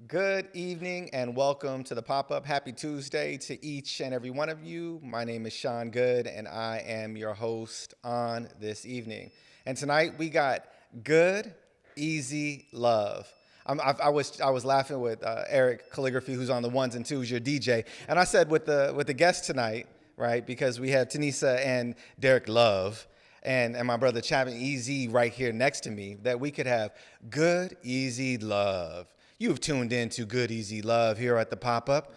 Good evening and welcome to the pop-up. Happy Tuesday to each and every one of you. My name is Sean Goode and I am your host on this evening. And tonight we got Good, Easy Love. I was laughing with Eric Calligraphy, who's on the ones and twos, your DJ, and I said with the guest tonight, right? Because we had Tanise and Derrick Love. And my brother Chappin Eze right here next to me, that we could have Good, Easy Love. You've tuned in to Good, Easy Love here at the Pop-Up.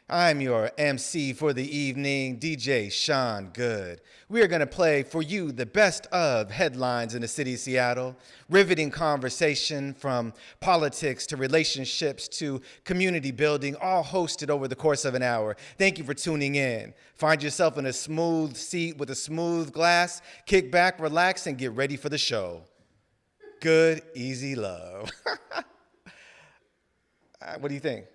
I'm your MC for the evening, DJ Sean Goode. We are going to play for you the best of headlines in the city of Seattle, riveting conversation from politics to relationships to community building, all hosted over the course of an hour. Thank you for tuning in. Find yourself in a smooth seat with a smooth glass. Kick back, relax, and get ready for the show. Good, Easy Love. What do you think?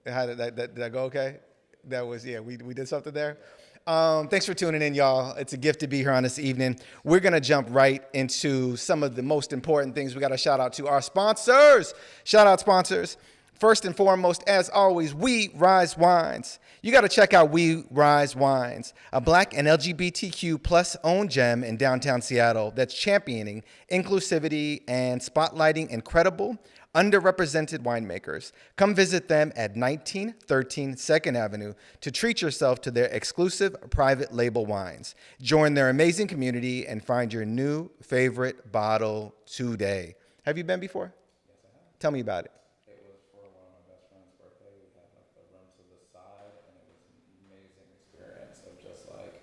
How did that go okay? That was, yeah, we did something there. Thanks for tuning in, y'all. It's a gift to be here on this evening. We're going to jump right into some of the most important things. We got to shout out to our sponsors. Shout out sponsors. First and foremost, as always, We Rise Wines. You got to check out We Rise Wines, a Black and LGBTQ plus owned gem in downtown Seattle that's championing inclusivity and spotlighting incredible, underrepresented winemakers. Come visit them at 1913 2nd Avenue to treat yourself to their exclusive private label wines. Join their amazing community and find your new favorite bottle today. Have you been before? Yes, I have. Tell me about it. It was for one of my best friend's birthday. We had like the room to the side, and it was an amazing experience of just like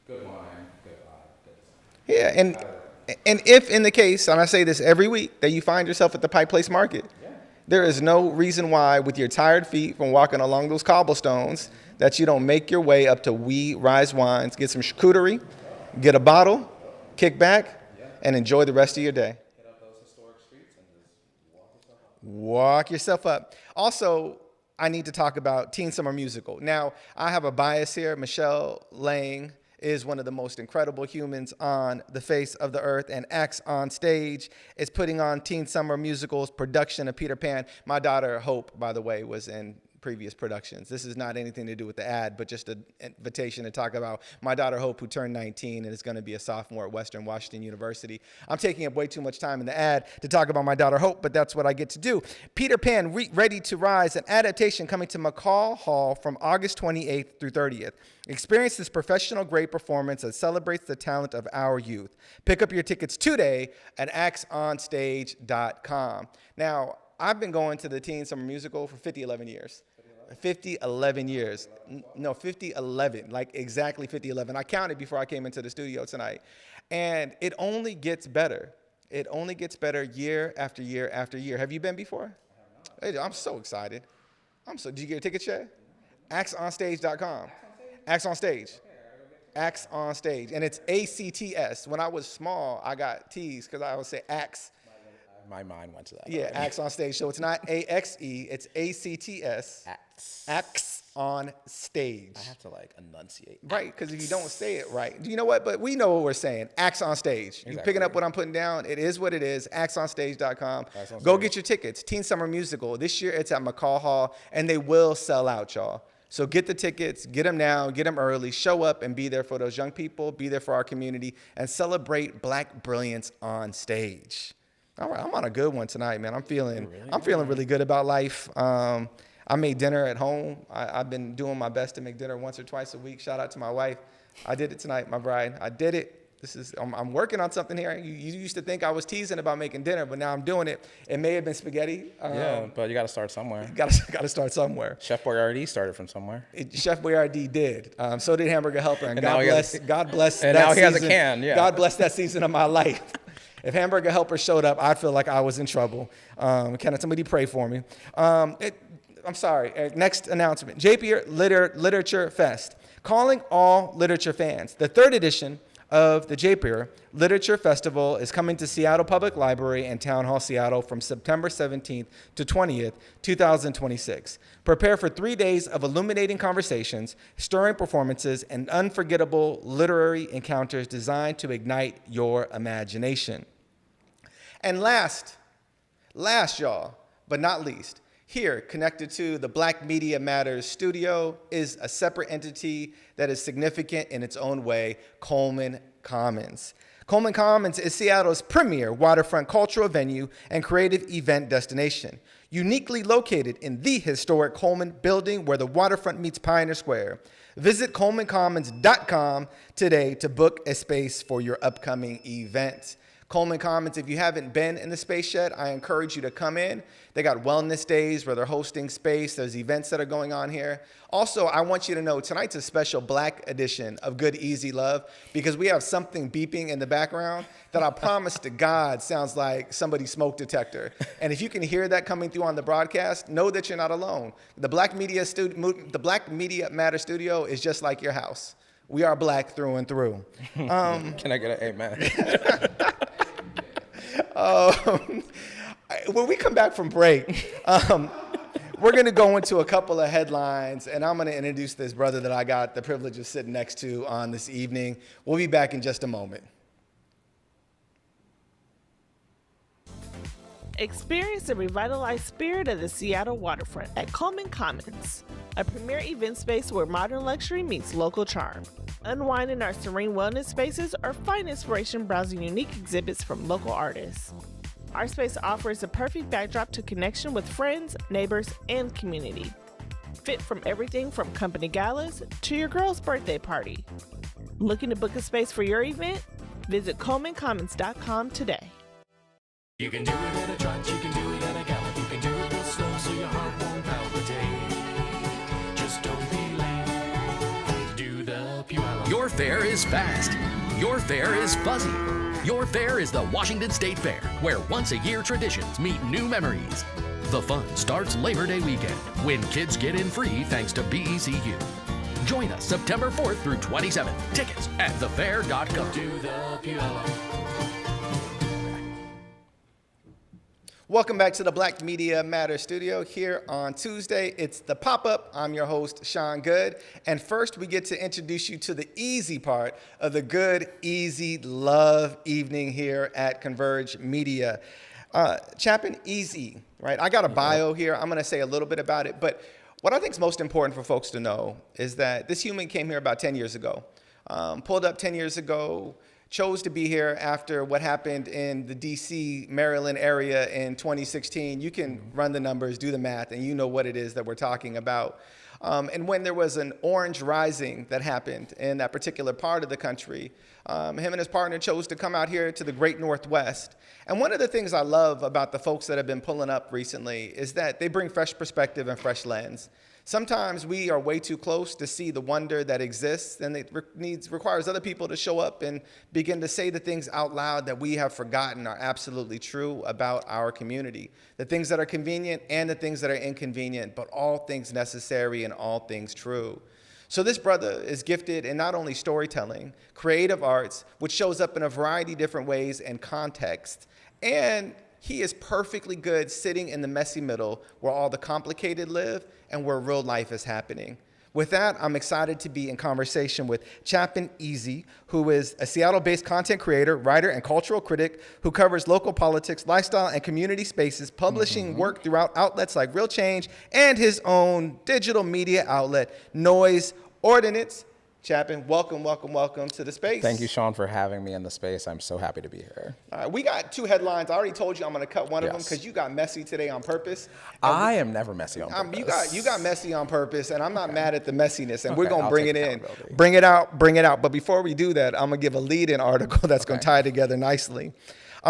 good wine, good vibe, good design. Yeah, and if in the case, and I say this every week, that you find yourself at the Pike Place Market, there is no reason why, with your tired feet from walking along those cobblestones, that you don't make your way up to We Rise Wines, get some charcuterie, get a bottle, kick back, and enjoy the rest of your day. Hit up those historic streets and just Walk yourself up. Also, I need to talk about Teen Summer Musical. Now, I have a bias here. Michelle Lang is one of the most incredible humans on the face of the earth, and Acts on Stage is putting on Teen Summer Musical's production of Peter Pan. My daughter, Hope, by the way, was in previous productions. This is not anything to do with the ad, but just an invitation to talk about my daughter, Hope, who turned 19 and is going to be a sophomore at Western Washington University. I'm taking up way too much time in the ad to talk about my daughter, Hope, but that's what I get to do. Peter Pan, Ready to Rise, an adaptation coming to McCall Hall from August 28th through 30th. Experience this professional-grade performance that celebrates the talent of our youth. Pick up your tickets today at actsonstage.com. Now, I've been going to the Teen Summer Musical for 11 years. 11 years. No, 11, like exactly 11. I counted before I came into the studio tonight. And it only gets better. It only gets better year after year after year. Have you been before? I have not. I'm so excited. Did you get a ticket yet? Actsonstage.com. Acts on Stage. Acts on Stage. And it's ACTS. When I was small, I got teased because I would say Acts. My mind went to that. Yeah, Acts on Stage. So it's not AXE, it's ACTS. Acts on Stage. I have to like enunciate. Right, because if you don't say it right, you know what? But we know what we're saying. Acts on Stage. Exactly. You picking up what I'm putting down? It is what it is. Actsonstage.com. Go get your tickets. Teen Summer Musical. This year it's at McCall Hall, and they will sell out, y'all. So get the tickets, get them now, get them early, show up and be there for those young people, be there for our community, and celebrate Black brilliance on stage. All right, I'm on a good one tonight, man. I'm feeling really good about life. I made dinner at home. I've been doing my best to make dinner once or twice a week. Shout out to my wife. I did it tonight, my bride. I did it. I'm working on something here. You used to think I was teasing about making dinner, but now I'm doing it. It may have been spaghetti. Yeah, but you got to start somewhere. Got to start somewhere. Chef Boyardee started from somewhere. Chef Boyardee did. So did Hamburger Helper. And God bless. And that now he has a season. can. Yeah. God bless that season of my life. If Hamburger Helper showed up, I'd feel like I was in trouble. Can somebody pray for me? I'm sorry. Next announcement. Japier Literature Fest. Calling all literature fans. The third edition of the Japier Literature Festival is coming to Seattle Public Library and Town Hall Seattle from September 17th to 20th, 2026. Prepare for 3 days of illuminating conversations, stirring performances, and unforgettable literary encounters designed to ignite your imagination. And last, y'all, but not least, here, connected to the Black Media Matters studio, is a separate entity that is significant in its own way, Coleman Commons. Coleman Commons is Seattle's premier waterfront cultural venue and creative event destination, uniquely located in the historic Coleman building where the waterfront meets Pioneer Square. Visit ColemanCommons.com today to book a space for your upcoming event. Coleman Commons, if you haven't been in the space yet, I encourage you to come in. They got wellness days where they're hosting space. There's events that are going on here. Also, I want you to know tonight's a special Black edition of Good Easy Love because we have something beeping in the background that I promise to God sounds like somebody's smoke detector. And if you can hear that coming through on the broadcast, know that you're not alone. The Black Media Matter studio is just like your house. We are Black through and through. Can I get an amen? When we come back from break, we're going to go into a couple of headlines, and I'm going to introduce this brother that I got the privilege of sitting next to on this evening. We'll be back in just a moment. Experience the revitalized spirit of the Seattle waterfront at Coleman Commons, a premier event space where modern luxury meets local charm. Unwind in our serene wellness spaces or find inspiration browsing unique exhibits from local artists. Our space offers the perfect backdrop to connection with friends, neighbors, and community. Fit from everything from company galas to your girl's birthday party. Looking to book a space for your event? Visit ColemanCommons.com today. You can do it at a trot, you can do it at a gallop, you can do it real slow so your heart won't palpitate. Just don't be late. Do the Puyallup. Your fair is fast. Your fair is fuzzy. Your fair is the Washington State Fair, where once-a-year traditions meet new memories. The fun starts Labor Day weekend, when kids get in free thanks to BECU. Join us September 4th through 27th. Tickets at thefair.com. Do the Puyallup. Welcome back to the Black Media Matter studio here on Tuesday. It's the pop-up. I'm your host, Sean Goode. And first, we get to introduce you to the easy part of the Good, Easy Love evening here at Converge Media. Chappin Eze, right? I got a bio here. I'm going to say a little bit about it. But what I think is most important for folks to know is that this human came here about 10 years ago. Pulled up 10 years ago. Chose to be here after what happened in the D.C., Maryland area in 2016. You can run the numbers, do the math, and you know what it is that we're talking about. And when there was an orange rising that happened in that particular part of the country, him and his partner chose to come out here to the Great Northwest. And one of the things I love about the folks that have been pulling up recently is that they bring fresh perspective and fresh lens. Sometimes we are way too close to see the wonder that exists, and it requires other people to show up and begin to say the things out loud that we have forgotten are absolutely true about our community. The things that are convenient and the things that are inconvenient, but all things necessary and all things true. So this brother is gifted in not only storytelling, creative arts, which shows up in a variety of different ways and contexts, and he is perfectly good sitting in the messy middle where all the complicated live and where real life is happening. With that, I'm excited to be in conversation with Chappin Eze, who is a Seattle-based content creator, writer, and cultural critic who covers local politics, lifestyle, and community spaces, publishing work throughout outlets like Real Change and his own digital media outlet, Noise Ordinance. Chappin, welcome to the space. Thank you, Sean, for having me in the space. I'm so happy to be here. All right, we got 2 headlines. I already told you I'm going to cut one of them Yes. because you got messy today on purpose. I am never messy on purpose. You got messy on purpose, and I'm not mad at the messiness, and we're Okay, going to I'll bring it take in. accountability. Bring it out. But before we do that, I'm going to give a lead-in article that's going to tie together nicely.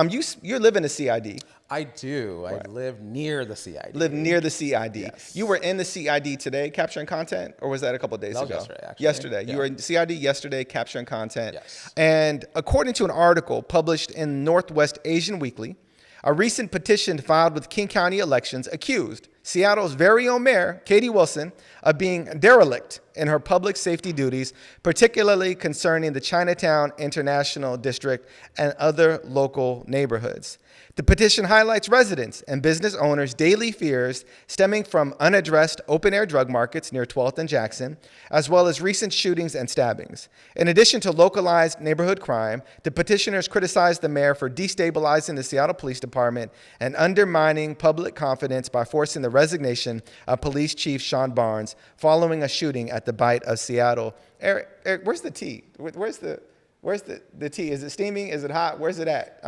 You live in the CID. I do. I live near the CID. Live near the CID. Yes. You were in the CID today capturing content, or was that a couple of days That was ago? yesterday, actually. Yesterday. Yeah. You were in CID yesterday capturing content. Yes. And according to an article published in Northwest Asian Weekly, a recent petition filed with King County Elections accused Seattle's very own mayor, Katie Wilson, of being derelict in her public safety duties, particularly concerning the Chinatown International District and other local neighborhoods. The petition highlights residents and business owners' daily fears stemming from unaddressed open-air drug markets near 12th and Jackson, as well as recent shootings and stabbings. In addition to localized neighborhood crime, the petitioners criticized the mayor for destabilizing the Seattle Police Department and undermining public confidence by forcing the resignation of Police Chief Sean Barnes following a shooting at the Bite of Seattle. Eric, where's the tea? Where's the tea? Is it steaming? Is it hot? Where's it at?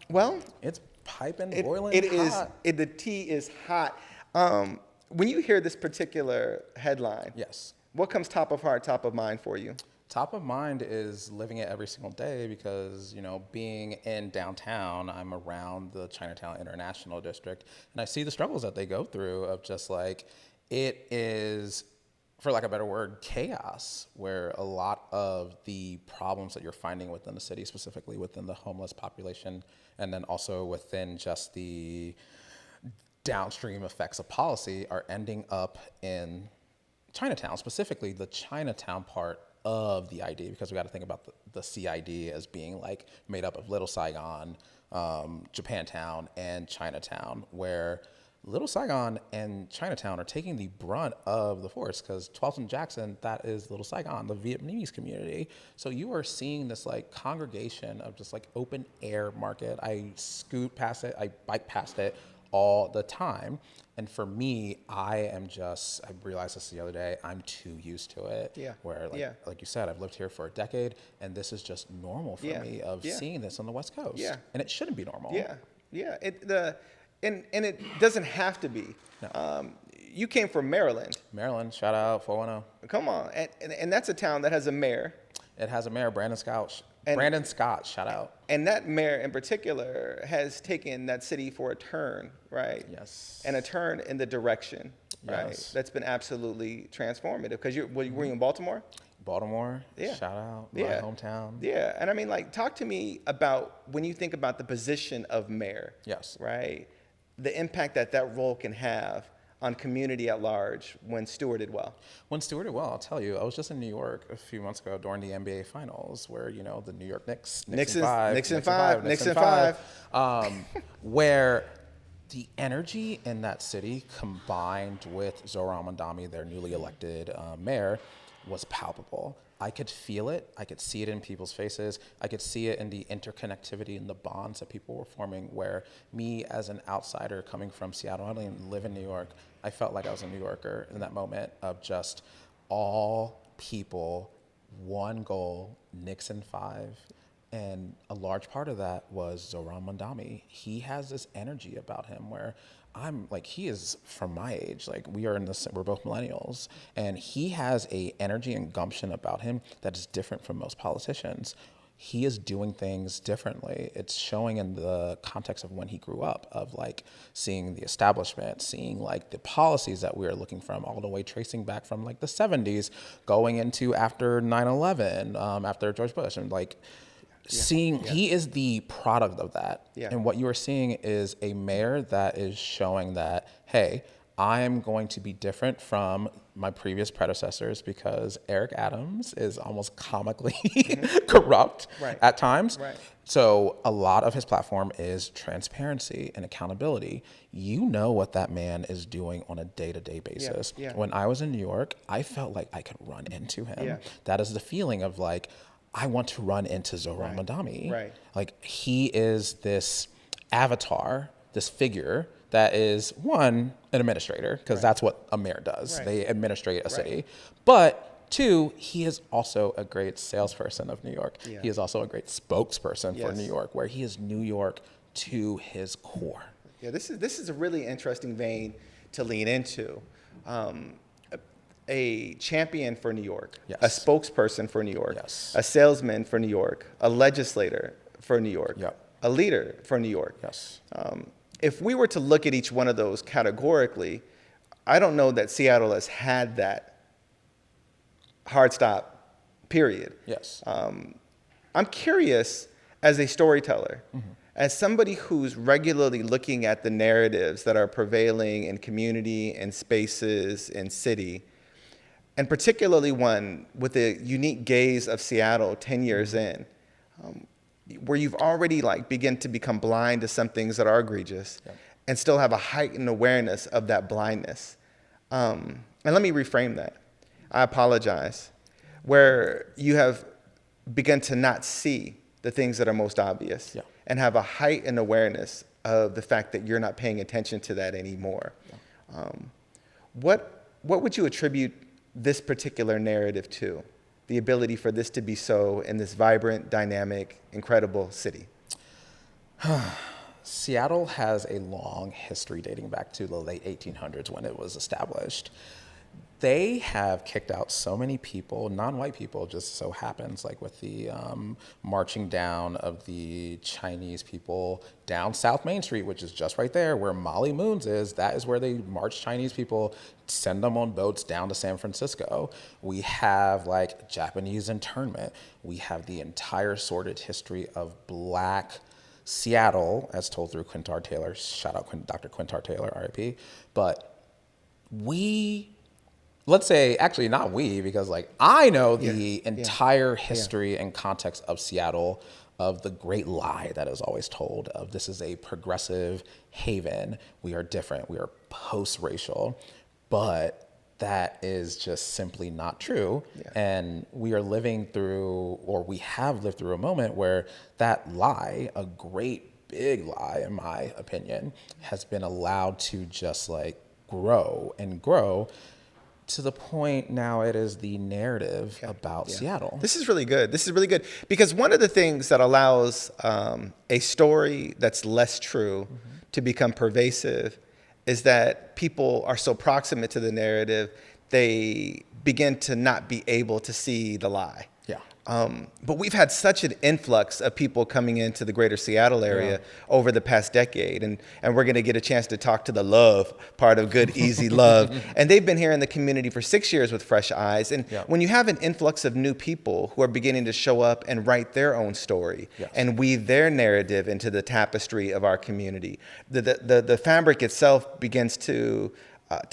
Well, It's piping, boiling it is. hot. The tea is hot. When you hear this particular headline, Yes. what comes top of heart, top of mind for you? Top of mind is living it every single day because, being in downtown, I'm around the Chinatown International District, and I see the struggles that they go through of just like, it is, for lack of a better word, chaos, where a lot of the problems that you're finding within the city, specifically within the homeless population, and then also within just the downstream effects of policy, are ending up in Chinatown, specifically the Chinatown part of the ID, because we got to think about the CID as being like made up of Little Saigon, Japantown, and Chinatown, where Little Saigon and Chinatown are taking the brunt of the force, because 12th and Jackson, that is Little Saigon, the Vietnamese community. So you are seeing this like congregation of just like open air market. I scoot past it, I bike past it all the time. And for me, I realized this the other day, I'm too used to it. Yeah. Where like you said, I've lived here for a decade, and this is just normal for me of seeing this on the West Coast. Yeah. And it shouldn't be normal. Yeah. And it doesn't have to be. No. You came from Maryland. Maryland, shout out 410. Come on, and that's a town that has a mayor. It has a mayor, Brandon Scott. And- Brandon Scott, shout out. And that mayor in particular has taken that city for a turn, right? Yes. And a turn in the direction, right? Yes. That's been absolutely transformative. Because were you in Baltimore? Baltimore, Yeah. shout out, Yeah. my hometown. Yeah, and I mean, like, talk to me about when you think about the position of mayor. Yes. Right? The impact that role can have on community at large when stewarded well. When stewarded well, I'll tell you, I was just in New York a few months ago during the NBA Finals, where the New York Knicks, Nixon Nixon five. Where the energy in that city, combined with Zohran Mamdani, their newly elected mayor, was palpable. I could feel it. I could see it in people's faces. I could see it in the interconnectivity and the bonds that people were forming, where me as an outsider coming from Seattle, I don't even live in New York, I felt like I was a New Yorker in that moment of just all people, one goal, Nixon 5. And a large part of that was Zohran Mamdani. He has this energy about him where I'm like, he is from my age. Like we're both millennials, and he has a energy and gumption about him that is different from most politicians. He is doing things differently. It's showing in the context of when he grew up, of like seeing the establishment, seeing like the policies that we are looking from all the way tracing back from like the 70s, going into after 9/11, after George Bush, and like, he is the product of that. Yeah. And what you are seeing is a mayor that is showing that, hey, I am going to be different from my previous predecessors, because Eric Adams is almost comically corrupt at times. Right. So a lot of his platform is transparency and accountability. You know what that man is doing on a day-to-day basis. Yeah. When I was in New York, I felt like I could run into him. Yeah. That is the feeling of like, I want to run into Zohran Mamdani. Right. Like he is this avatar, this figure that is an administrator, because that's what a mayor does. Right. They administrate a city. But Two, he is also a great salesperson of New York. Yeah. He is also a great spokesperson for Yes. New York, where he is New York to his core. Yeah, this is a really interesting vein to lean into. A champion for New York, Yes. a spokesperson for New York, Yes. a salesman for New York, a legislator for New York, Yep. a leader for New York. Yes. If we were to look at each one of those categorically, I don't know that Seattle has had that hard stop, period. Yes. I'm curious, as a storyteller, as somebody who's regularly looking at the narratives that are prevailing in community and spaces and city, and particularly one with the unique gaze of Seattle 10 years in, where you've already begin to become blind to some things that are egregious, and still have a heightened awareness of that blindness. And let me reframe that. I apologize. Where you have begun to not see the things that are most obvious, and have a heightened awareness of the fact that you're not paying attention to that anymore. What would you attribute this particular narrative to? The ability for this to be so in this vibrant, dynamic, incredible city? Seattle has a long history dating back to the late 1800s when it was established. They have kicked out so many people, non-white people, just so happens, like with the marching down of the Chinese people down South Main Street, which is just right there where Molly Moon's is. That is where they march Chinese people, send them on boats down to San Francisco. We have like Japanese internment. We have the entire sordid history of Black Seattle, as told through Quintar Taylor. Shout out Dr. Quintar Taylor, RIP. But let's say, actually not we, because I know the entire history and context of Seattle, of the great lie that is always told of this is a progressive haven. We are different. We are post-racial. But that is just simply not true. And we are living through, or we have lived through a moment where that lie, a great big lie in my opinion, has been allowed to just grow and grow to the point now it is the narrative about Seattle. This is really good. This is really good because one of the things that allows a story that's less true to become pervasive is that people are so proximate to the narrative, they begin to not be able to see the lie. But we've had such an influx of people coming into the greater Seattle area over the past decade. And we're going to get a chance to talk to the Love part of Good, Easy Love. And they've been here in the community for 6 years with fresh eyes. And when you have an influx of new people who are beginning to show up and write their own story and weave their narrative into the tapestry of our community, the fabric itself begins to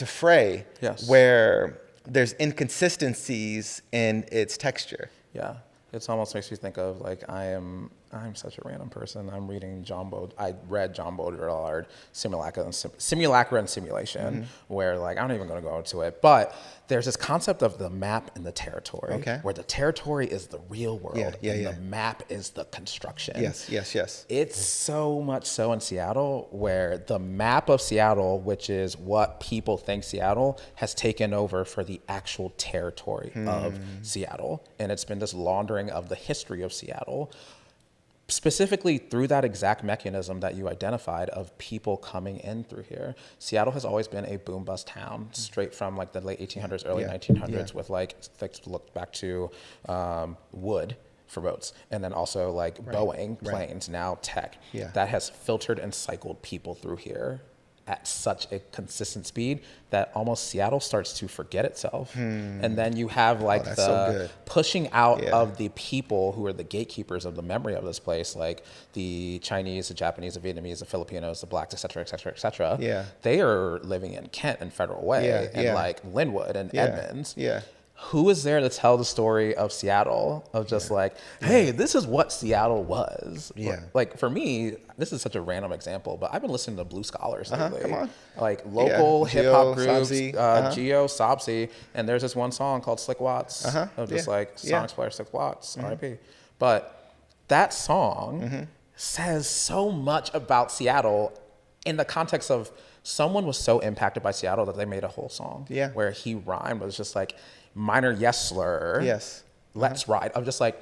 fray where there's inconsistencies in its texture. Yeah, it almost makes me think of I'm such a random person. I'm reading I read John Baudrillard, Simulacra and Simulation, where I'm not even going to go into it, but there's this concept of the map and the territory, where the territory is the real world and the map is the construction. Yes. It's so much so in Seattle where the map of Seattle, which is what people think Seattle, has taken over for the actual territory of Seattle. And it's been this laundering of the history of Seattle, specifically through that exact mechanism that you identified of people coming in through here. Seattle has always been a boom bust town, straight from the late 1800s, early 1900s, with look back to wood for boats, and then also Boeing planes, now tech. That has filtered and cycled people through here at such a consistent speed that almost Seattle starts to forget itself. And then you have the pushing out of the people who are the gatekeepers of the memory of this place, like the Chinese, the Japanese, the Vietnamese, the Filipinos, the Blacks, et cetera, et cetera, et cetera. They are living in Kent and Federal Way and Linwood and Edmonds. Who is there to tell the story of Seattle, of just hey, this is what Seattle was? For me, this is such a random example, but I've been listening to Blue Scholars lately. Come on. Local hip hop groups, Sabzi. Geo, Sobsy, and there's this one song called Slick Watts, of just Sonics player Slick Watts, RIP. But that song says so much about Seattle in the context of someone was so impacted by Seattle that they made a whole song where he rhymed. It was just minor yes slur. Yes. Let's ride. Of just like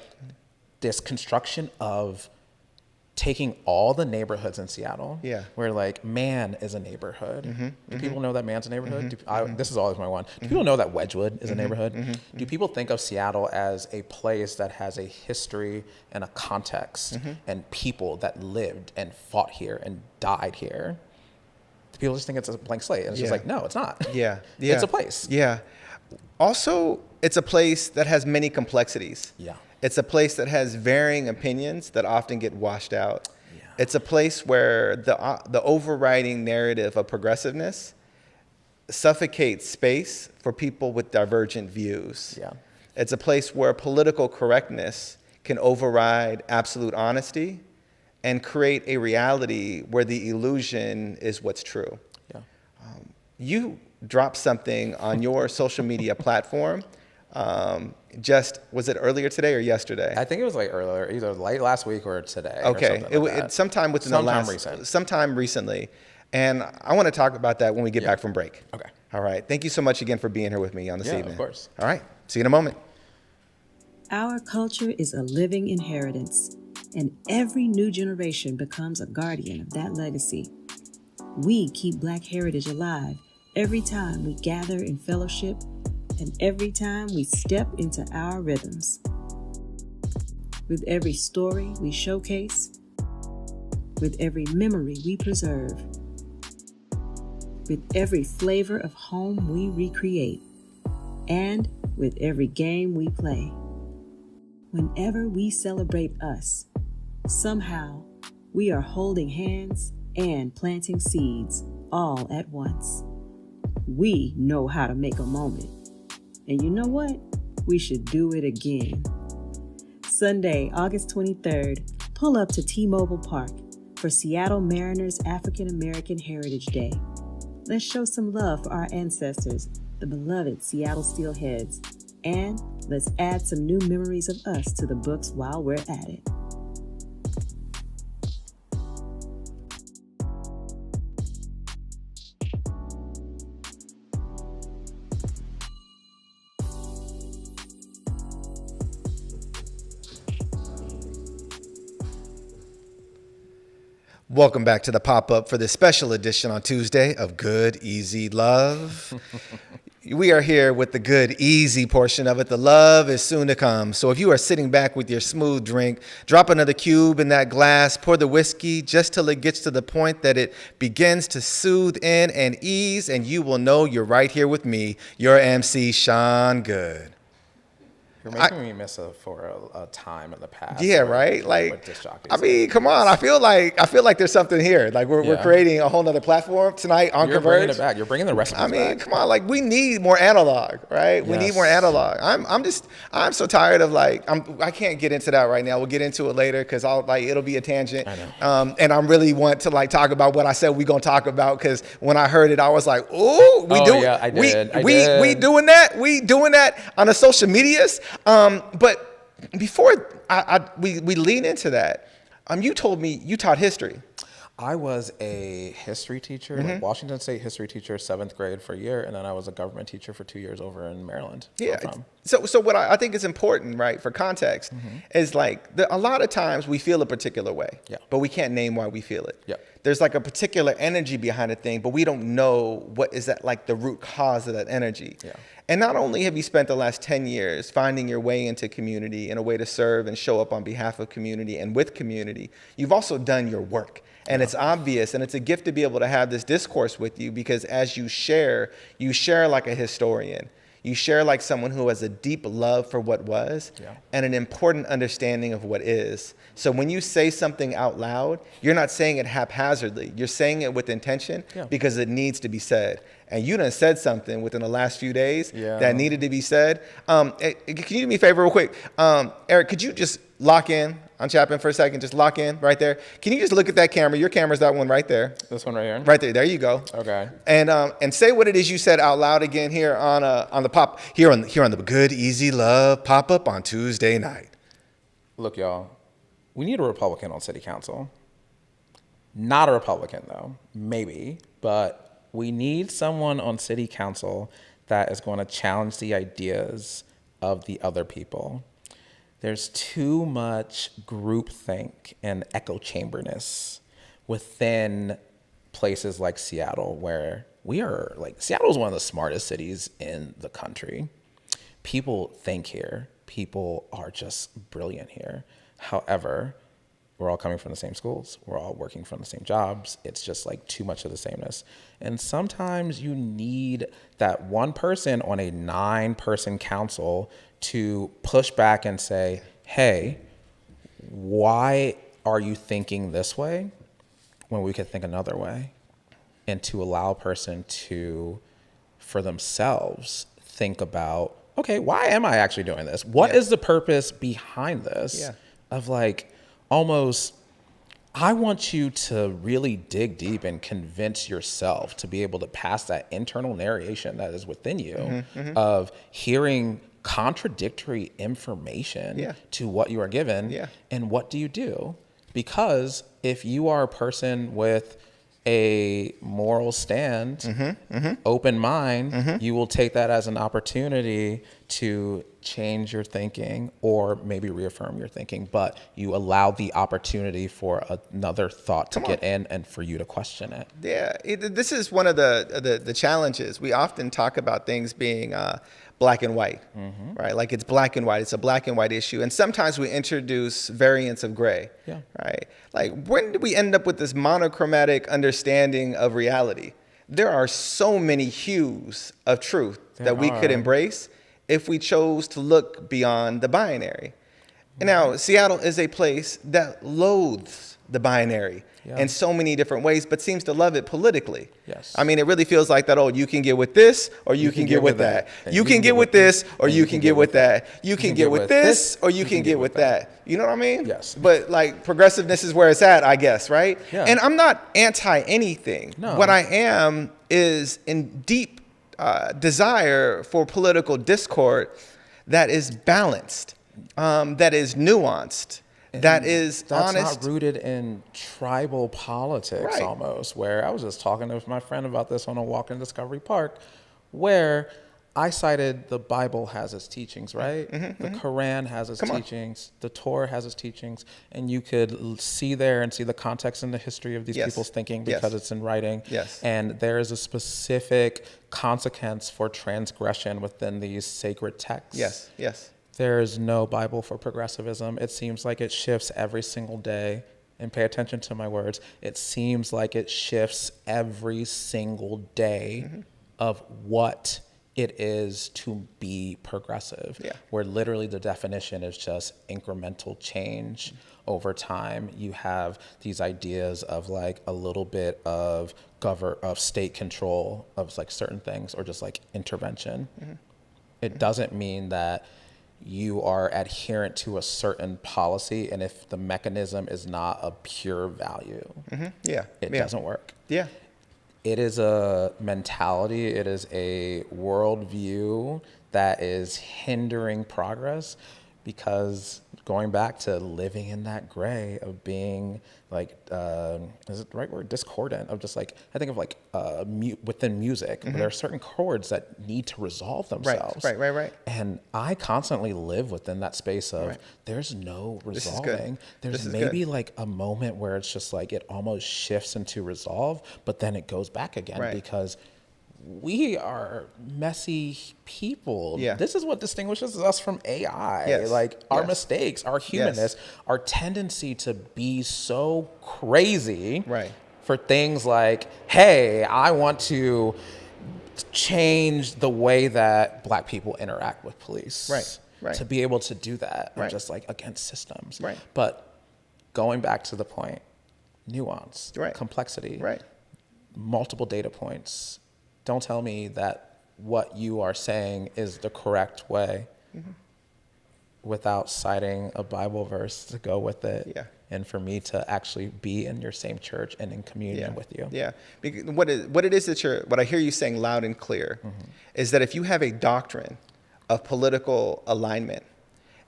this construction of taking all the neighborhoods in Seattle, where like Man is a neighborhood. Do people know that Man's a neighborhood? This is always my one. Do people know that Wedgwood is a neighborhood? Do people think of Seattle as a place that has a history and a context and people that lived and fought here and died here? Do people just think it's a blank slate? And it's just like, no, it's not. It's a place. Also, it's a place that has many complexities. It's a place that has varying opinions that often get washed out. It's a place where the overriding narrative of progressiveness suffocates space for people with divergent views. It's a place where political correctness can override absolute honesty and create a reality where the illusion is what's true. You dropped something on your social media platform. Was it earlier today or yesterday? I think it was like earlier, either late last week or today. Okay, sometime within sometime recently, and I want to talk about that when we get back from break. Okay. All right. Thank you so much again for being here with me on this evening. Of course. All right. See you in a moment. Our culture is a living inheritance, and every new generation becomes a guardian of that legacy. We keep Black heritage alive every time we gather in fellowship and every time we step into our rhythms. With every story we showcase, with every memory we preserve, with every flavor of home we recreate, and with every game we play. Whenever we celebrate us, somehow we are holding hands and planting seeds all at once. We know how to make a moment. And you know what? We should do it again. Sunday, August 23rd, pull up to T-Mobile Park for Seattle Mariners African American Heritage Day. Let's show some love for our ancestors, the beloved Seattle Steelheads, and let's add some new memories of us to the books while we're at it. Welcome back to the pop-up for this special edition on Tuesday of Good, Easy Love. We are here with the good, easy portion of it. The love is soon to come. So if you are sitting back with your smooth drink, drop another cube in that glass, pour the whiskey just till it gets to the point that it begins to soothe in and ease, and you will know you're right here with me, your MC, Sean Goode. You're making me miss a time in the past. Yeah, right. Like, I mean, come on. I feel like there's something here. Like we're creating a whole nother platform tonight on Converge. You're bringing it back. You're bringing the recipes back. I mean, come on. Like we need more analog, right? We need more analog. I'm so tired of I can't get into that right now. We'll get into it later because it'll be a tangent. I know. And I really want to talk about what I said we're gonna talk about because when I heard it, I was like, ooh, we doing that. We doing that on the social medias. But before we lean into that, you told me you taught history. I was a history teacher, like Washington State history teacher, 7th grade for a year, and then I was a government teacher for 2 years over in Maryland. Yeah. So what I think is important, right, for context, is a lot of times we feel a particular way, but we can't name why we feel it. Yeah. There's a particular energy behind a thing, but we don't know what is that the root cause of that energy. Yeah. And not only have you spent the last 10 years finding your way into community in a way to serve and show up on behalf of community and with community, you've also done your work. And it's obvious, and it's a gift to be able to have this discourse with you because as you share like a historian. You share like someone who has a deep love for what was and an important understanding of what is. So when you say something out loud, you're not saying it haphazardly. You're saying it with intention because it needs to be said. And you done said something within the last few days that needed to be said. Can you do me a favor real quick? Eric, could you just lock in on Chappin for a second? Just lock in right there. Can you just look at that camera? Your camera's that one right there. This one right here? Right there. There you go. Okay. And say what it is you said out loud again here on the pop here on the Good Easy Love pop-up on Tuesday night. Look, y'all, we need a Republican on city council. Not a Republican, though. Maybe. But we need someone on city council that is going to challenge the ideas of the other people. There's too much groupthink and echo chamberness within places like Seattle, where Seattle is one of the smartest cities in the country. People think here. People are just brilliant here. However, we're all coming from the same schools. We're all working from the same jobs. It's just like too much of the sameness. And sometimes you need that one person on a 9-person council to push back and say, hey, why are you thinking this way when we could think another way? And to allow a person to, for themselves, think about, okay, why am I actually doing this? What is the purpose behind this? Yeah. Of like, almost, I want you to really dig deep and convince yourself to be able to pass that internal narration that is within you of hearing contradictory information to what you are given. And what do you do? Because if you are a person with a moral stand, open mind, you will take that as an opportunity to change your thinking or maybe reaffirm your thinking, but you allow the opportunity for another thought to get in and for you to question it. Yeah, this is one of the challenges. We often talk about things being black and white, right? Like it's black and white. It's a black and white issue. And sometimes we introduce variants of gray, right? Like when do we end up with this monochromatic understanding of reality? There are so many hues of truth that we could embrace if we chose to look beyond the binary. And now, Seattle is a place that loathes the binary in so many different ways, but seems to love it politically. Yes. I mean, it really feels like that, oh, you can get with this or you can get with that. You can get with this or you can get with that. You can get with this or you can get with that. You know what I mean? Yes. But like progressiveness is where it's at, I guess, right? Yeah. And I'm not anti anything. No. What I am is in deep desire for political discord that is balanced, that is nuanced, that is that's honest. not rooted in tribal politics almost, where I was just talking with my friend about this on a walk in Discovery Park, where I cited the Bible has its teachings, right? The Quran has its teachings, the Torah has its teachings, and you could see there and see the context and the history of these people's thinking because it's in writing. And there is a specific consequence for transgression within these sacred texts. There is no Bible for progressivism. It seems like it shifts every single day. And pay attention to my words. It seems like it shifts every single day of what it is to be progressive, where literally the definition is just incremental change over time. You have these ideas of like a little bit of state control of like certain things or just like intervention. It doesn't mean that you are adherent to a certain policy, and if the mechanism is not a pure value, it doesn't work. It is a mentality, it is a worldview that is hindering progress, because going back to living in that gray of being like, is it the right word? Discordant, of just like, I think of like within music, where there are certain chords that need to resolve themselves. Right. And I constantly live within that space of there's no resolving. There's maybe like a moment where it's just like it almost shifts into resolve, but then it goes back again because we are messy people. This is what distinguishes us from AI. Like our mistakes, our humanness, our tendency to be so crazy for things like, hey, I want to change the way that Black people interact with police. To be able to do that, or just like against systems. But going back to the point, nuance, complexity, multiple data points. Don't tell me that what you are saying is the correct way without citing a Bible verse to go with it. And for me to actually be in your same church and in communion with you. Because what I hear you saying loud and clear is that if you have a doctrine of political alignment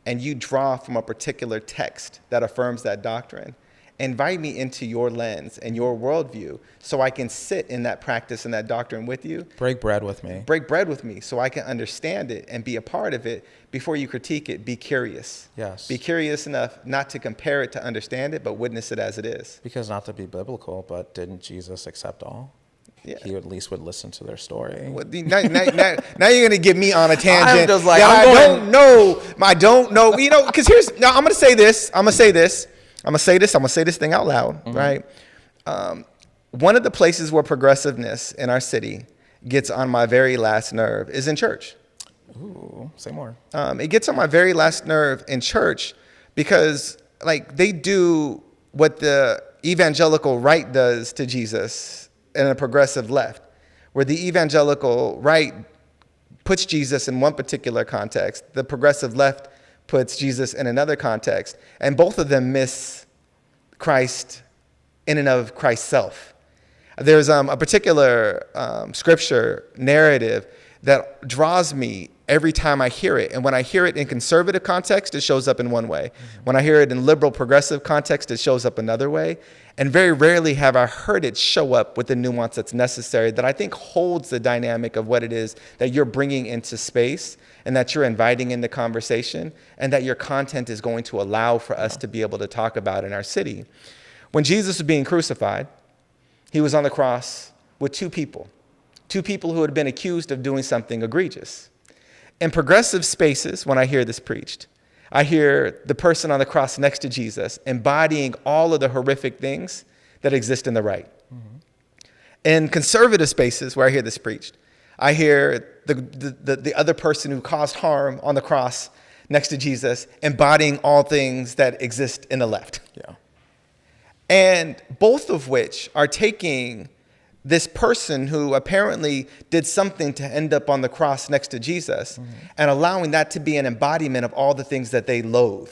and you draw from a particular text that affirms that doctrine, invite me into your lens and your worldview so I can sit in that practice and that doctrine with you. Break bread with me. Break bread with me so I can understand it and be a part of it. Before you critique it, be curious. Yes. Be curious enough not to compare it to understand it, but witness it as it is. Because not to be biblical, but didn't Jesus accept all? Yeah. He at least would listen to their story. Now you're going to get me on a tangent. I'm just like, I don't know. You know, because now I'm going to say this. I'm going to say this thing out loud, right? One of the places where progressiveness in our city gets on my very last nerve is in church. Ooh, say more. It gets on my very last nerve in church because, like, they do what the evangelical right does to Jesus and a progressive left, where the evangelical right puts Jesus in one particular context, the progressive left puts Jesus in another context, and both of them miss Christ in and of Christ's self. There's a particular scripture narrative that draws me every time I hear it. And when I hear it in conservative context, it shows up in one way. When I hear it in liberal progressive context, it shows up another way. And very rarely have I heard it show up with the nuance that's necessary that I think holds the dynamic of what it is that you're bringing into space and that you're inviting into conversation and that your content is going to allow for us to be able to talk about in our city. When Jesus was being crucified, he was on the cross with two people who had been accused of doing something egregious. In progressive spaces, when I hear this preached, I hear the person on the cross next to Jesus embodying all of the horrific things that exist in the right. In conservative spaces where I hear this preached, I hear the other person who caused harm on the cross next to Jesus embodying all things that exist in the left. Yeah. And both of which are taking this person who apparently did something to end up on the cross next to Jesus and allowing that to be an embodiment of all the things that they loathe.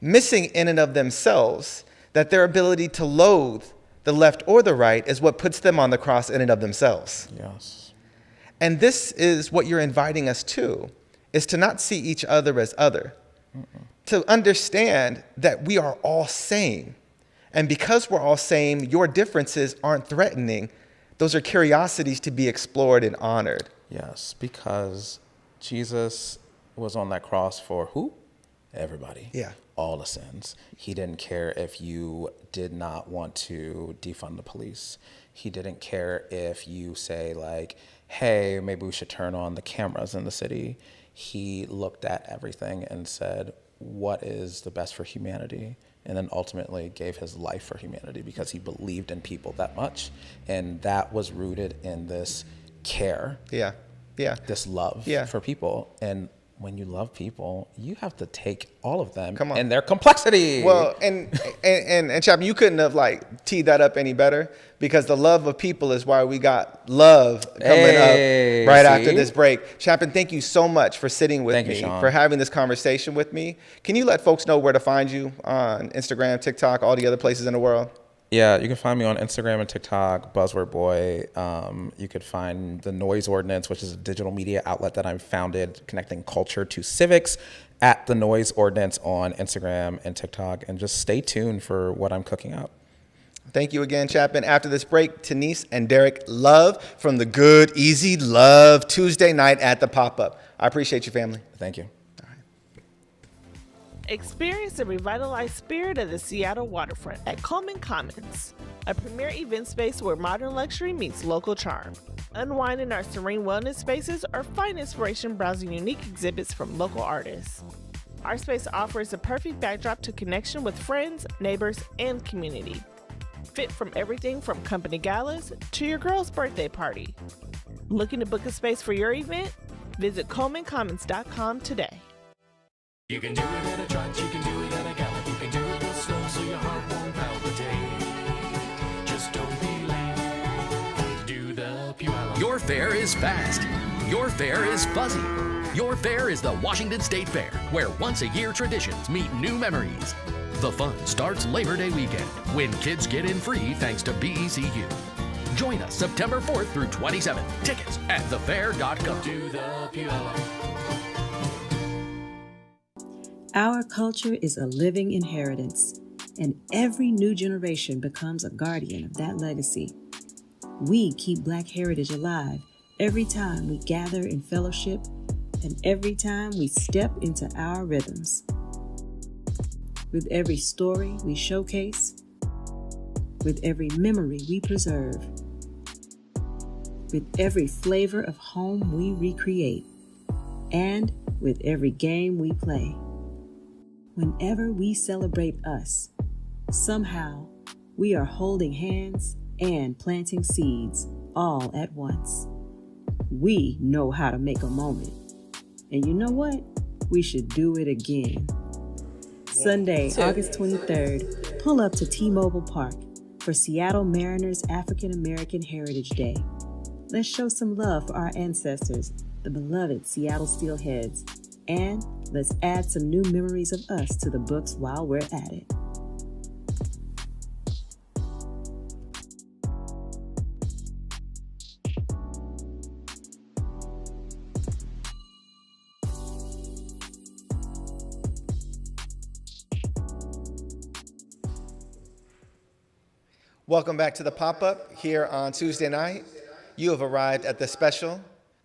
Missing in and of themselves that their ability to loathe the left or the right is what puts them on the cross in and of themselves. Yes. And this is what you're inviting us to, is to not see each other as other, to understand that we are all same. And because we're all same, your differences aren't threatening. Those are curiosities to be explored and honored. Yes, because Jesus was on that cross for who? Everybody. Yeah. All the sins. He didn't care if you did not want to defund the police. He didn't care if you say, like, hey, maybe we should turn on the cameras in the city. He looked at everything and said, what is the best for humanity? And then ultimately gave his life for humanity because he believed in people that much. And that was rooted in this care, this love for people. And when you love people, you have to take all of them and their complexity. Well, and Chappin, you couldn't have like teed that up any better, because the love of people is why we got love coming up right after this break. Chappin, thank you so much for sitting with me, for having this conversation with me. Can you let folks know where to find you on Instagram, TikTok, all the other places in the world? Yeah, you can find me on Instagram and TikTok, Buzzword Boy. You could find the Noise Ordinance, which is a digital media outlet that I've founded, connecting culture to civics, at the Noise Ordinance on Instagram and TikTok. And just stay tuned for what I'm cooking up. Thank you again, Chappin. After this break, Tanise and Derrick Love from the Good Easy Love Tuesday night at the Pop-Up. I appreciate you, family. Thank you. Experience the revitalized spirit of the Seattle waterfront at Coleman Commons, a premier event space where modern luxury meets local charm. Unwind in our serene wellness spaces or find inspiration browsing unique exhibits from local artists. Our space offers the perfect backdrop to connection with friends, neighbors, and community. Fit from everything from company galas to your girl's birthday party. Looking to book a space for your event? Visit ColemanCommons.com today. You can do it at a trot, you can do it at a gallop, you can do it real slow so your heart won't palpitate. Just don't be late. Do the Puyallup. Your fair is fast. Your fair is fuzzy. Your fair is the Washington State Fair, where once a year traditions meet new memories. The fun starts Labor Day weekend, when kids get in free thanks to BECU. Join us September 4th through 27th. Tickets at thefair.com. Do the Puyallup. Our culture is a living inheritance, and every new generation becomes a guardian of that legacy. We keep Black heritage alive every time we gather in fellowship and every time we step into our rhythms. With every story we showcase, with every memory we preserve, with every flavor of home we recreate, and with every game we play. Whenever we celebrate us, somehow we are holding hands and planting seeds all at once. We know how to make a moment. And you know what? We should do it again. Sunday, August 23rd, pull up to T-Mobile Park for Seattle Mariners African American Heritage Day. Let's show some love for our ancestors, the beloved Seattle Steelheads, and let's add some new memories of us to the books while we're at it. Welcome back to the pop-up here on Tuesday night. You have arrived at the special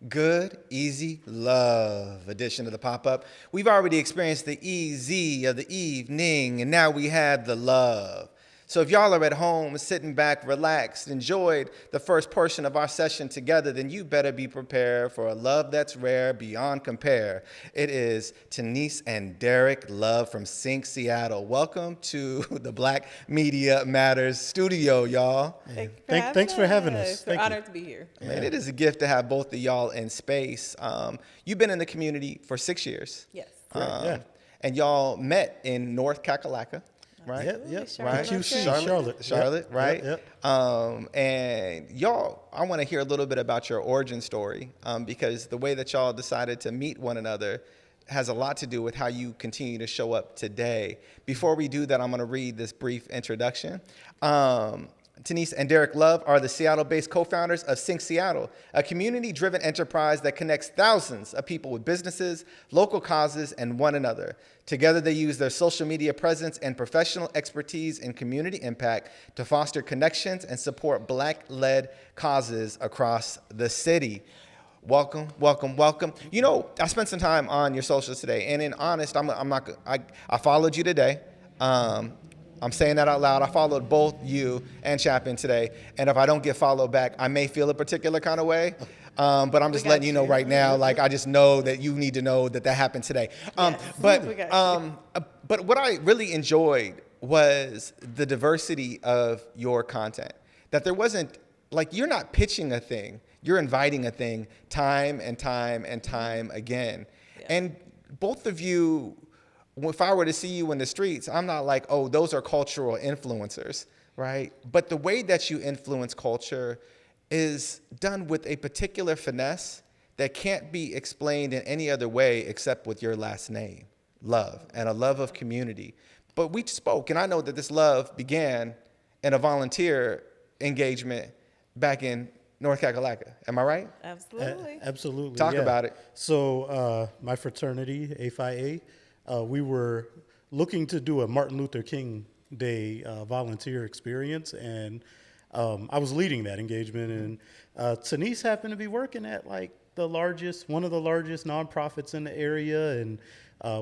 Good, Easy, Love edition of the pop-up. We've already experienced the easy of the evening, and now we have the love. So if y'all are at home, sitting back, relaxed, enjoyed the first portion of our session together, then you better be prepared for a love that's rare beyond compare. It is Tanise and Derrick Love from Sync Seattle. Welcome to the Black Media Matters studio, y'all. Thanks for having us. We're honored to be here. Man, it is a gift to have both of y'all in space. You've been in the community for 6 years. Yes. And y'all met in North Kakalaka. Right. Yep. Right. QC, Charlotte. Right. Yep. And y'all, I want to hear a little bit about your origin story, because the way that y'all decided to meet one another has a lot to do with how you continue to show up today. Before we do that, I'm going to read this brief introduction. Tanise and Derrick Love are the Seattle-based co-founders of Sync Seattle, a community-driven enterprise that connects thousands of people with businesses, local causes, and one another. Together, they use their social media presence and professional expertise in community impact to foster connections and support Black-led causes across the city. Welcome. You know, I spent some time on your socials today, and in honest, I followed you today. I'm saying that out loud. I followed both you and Chappin today, and if I don't get followed back, I may feel a particular kind of way. But I'm just letting you know right now. Like, I just know that you need to know that happened today. But what I really enjoyed was the diversity of your content. That there wasn't, like, you're not pitching a thing. You're inviting a thing time and time and time again. Yeah. And both of you, if I were to see you in the streets, I'm not like, oh, those are cultural influencers, right? But the way that you influence culture is done with a particular finesse that can't be explained in any other way except with your last name, Love, and a love of community. But we spoke, and I know that this love began in a volunteer engagement back in North Kakalaka. Am I right? Absolutely. Absolutely. Talk about it. So my fraternity, A-Phi A, we were looking to do a Martin Luther King Day volunteer experience, and I was leading that engagement, and Tanise happened to be working at like one of the largest nonprofits in the area, and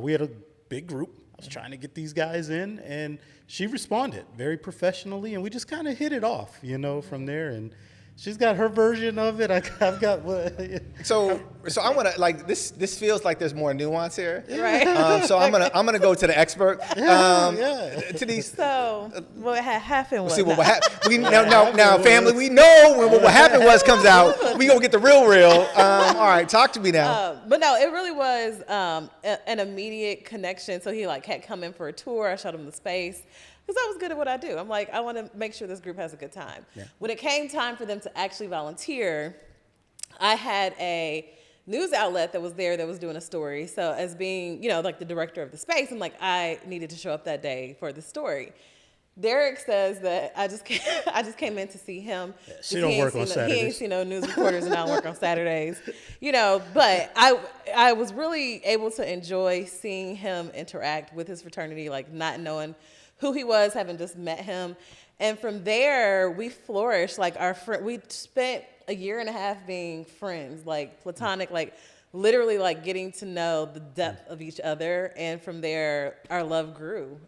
we had a big group. I was trying to get these guys in, and she responded very professionally, and we just kind of hit it off, from there. And she's got her version of it. I've got what. So I want to, like, this feels like there's more nuance here. Right. So I'm gonna go to the expert. To these. So what had happened was. See what happened. Now, family. We know when what happened comes out. We gonna get the real. All right, talk to me now. But no, it really was an immediate connection. So he had come in for a tour. I showed him the space. Because I was good at what I do. I'm like, I want to make sure this group has a good time. Yeah. When it came time for them to actually volunteer, I had a news outlet that was there that was doing a story. So as being, like the director of the space, I'm like, I needed to show up that day for the story. Derrick says that I just came in to see him. She don't work on Saturdays. He ain't seen no news reporters and I don't work on Saturdays, But I was really able to enjoy seeing him interact with his fraternity, like not knowing who he was, having just met him, and from there we flourished. Like we spent a year and a half being friends, like platonic, like. Literally like getting to know the depth of each other, and from there our love grew.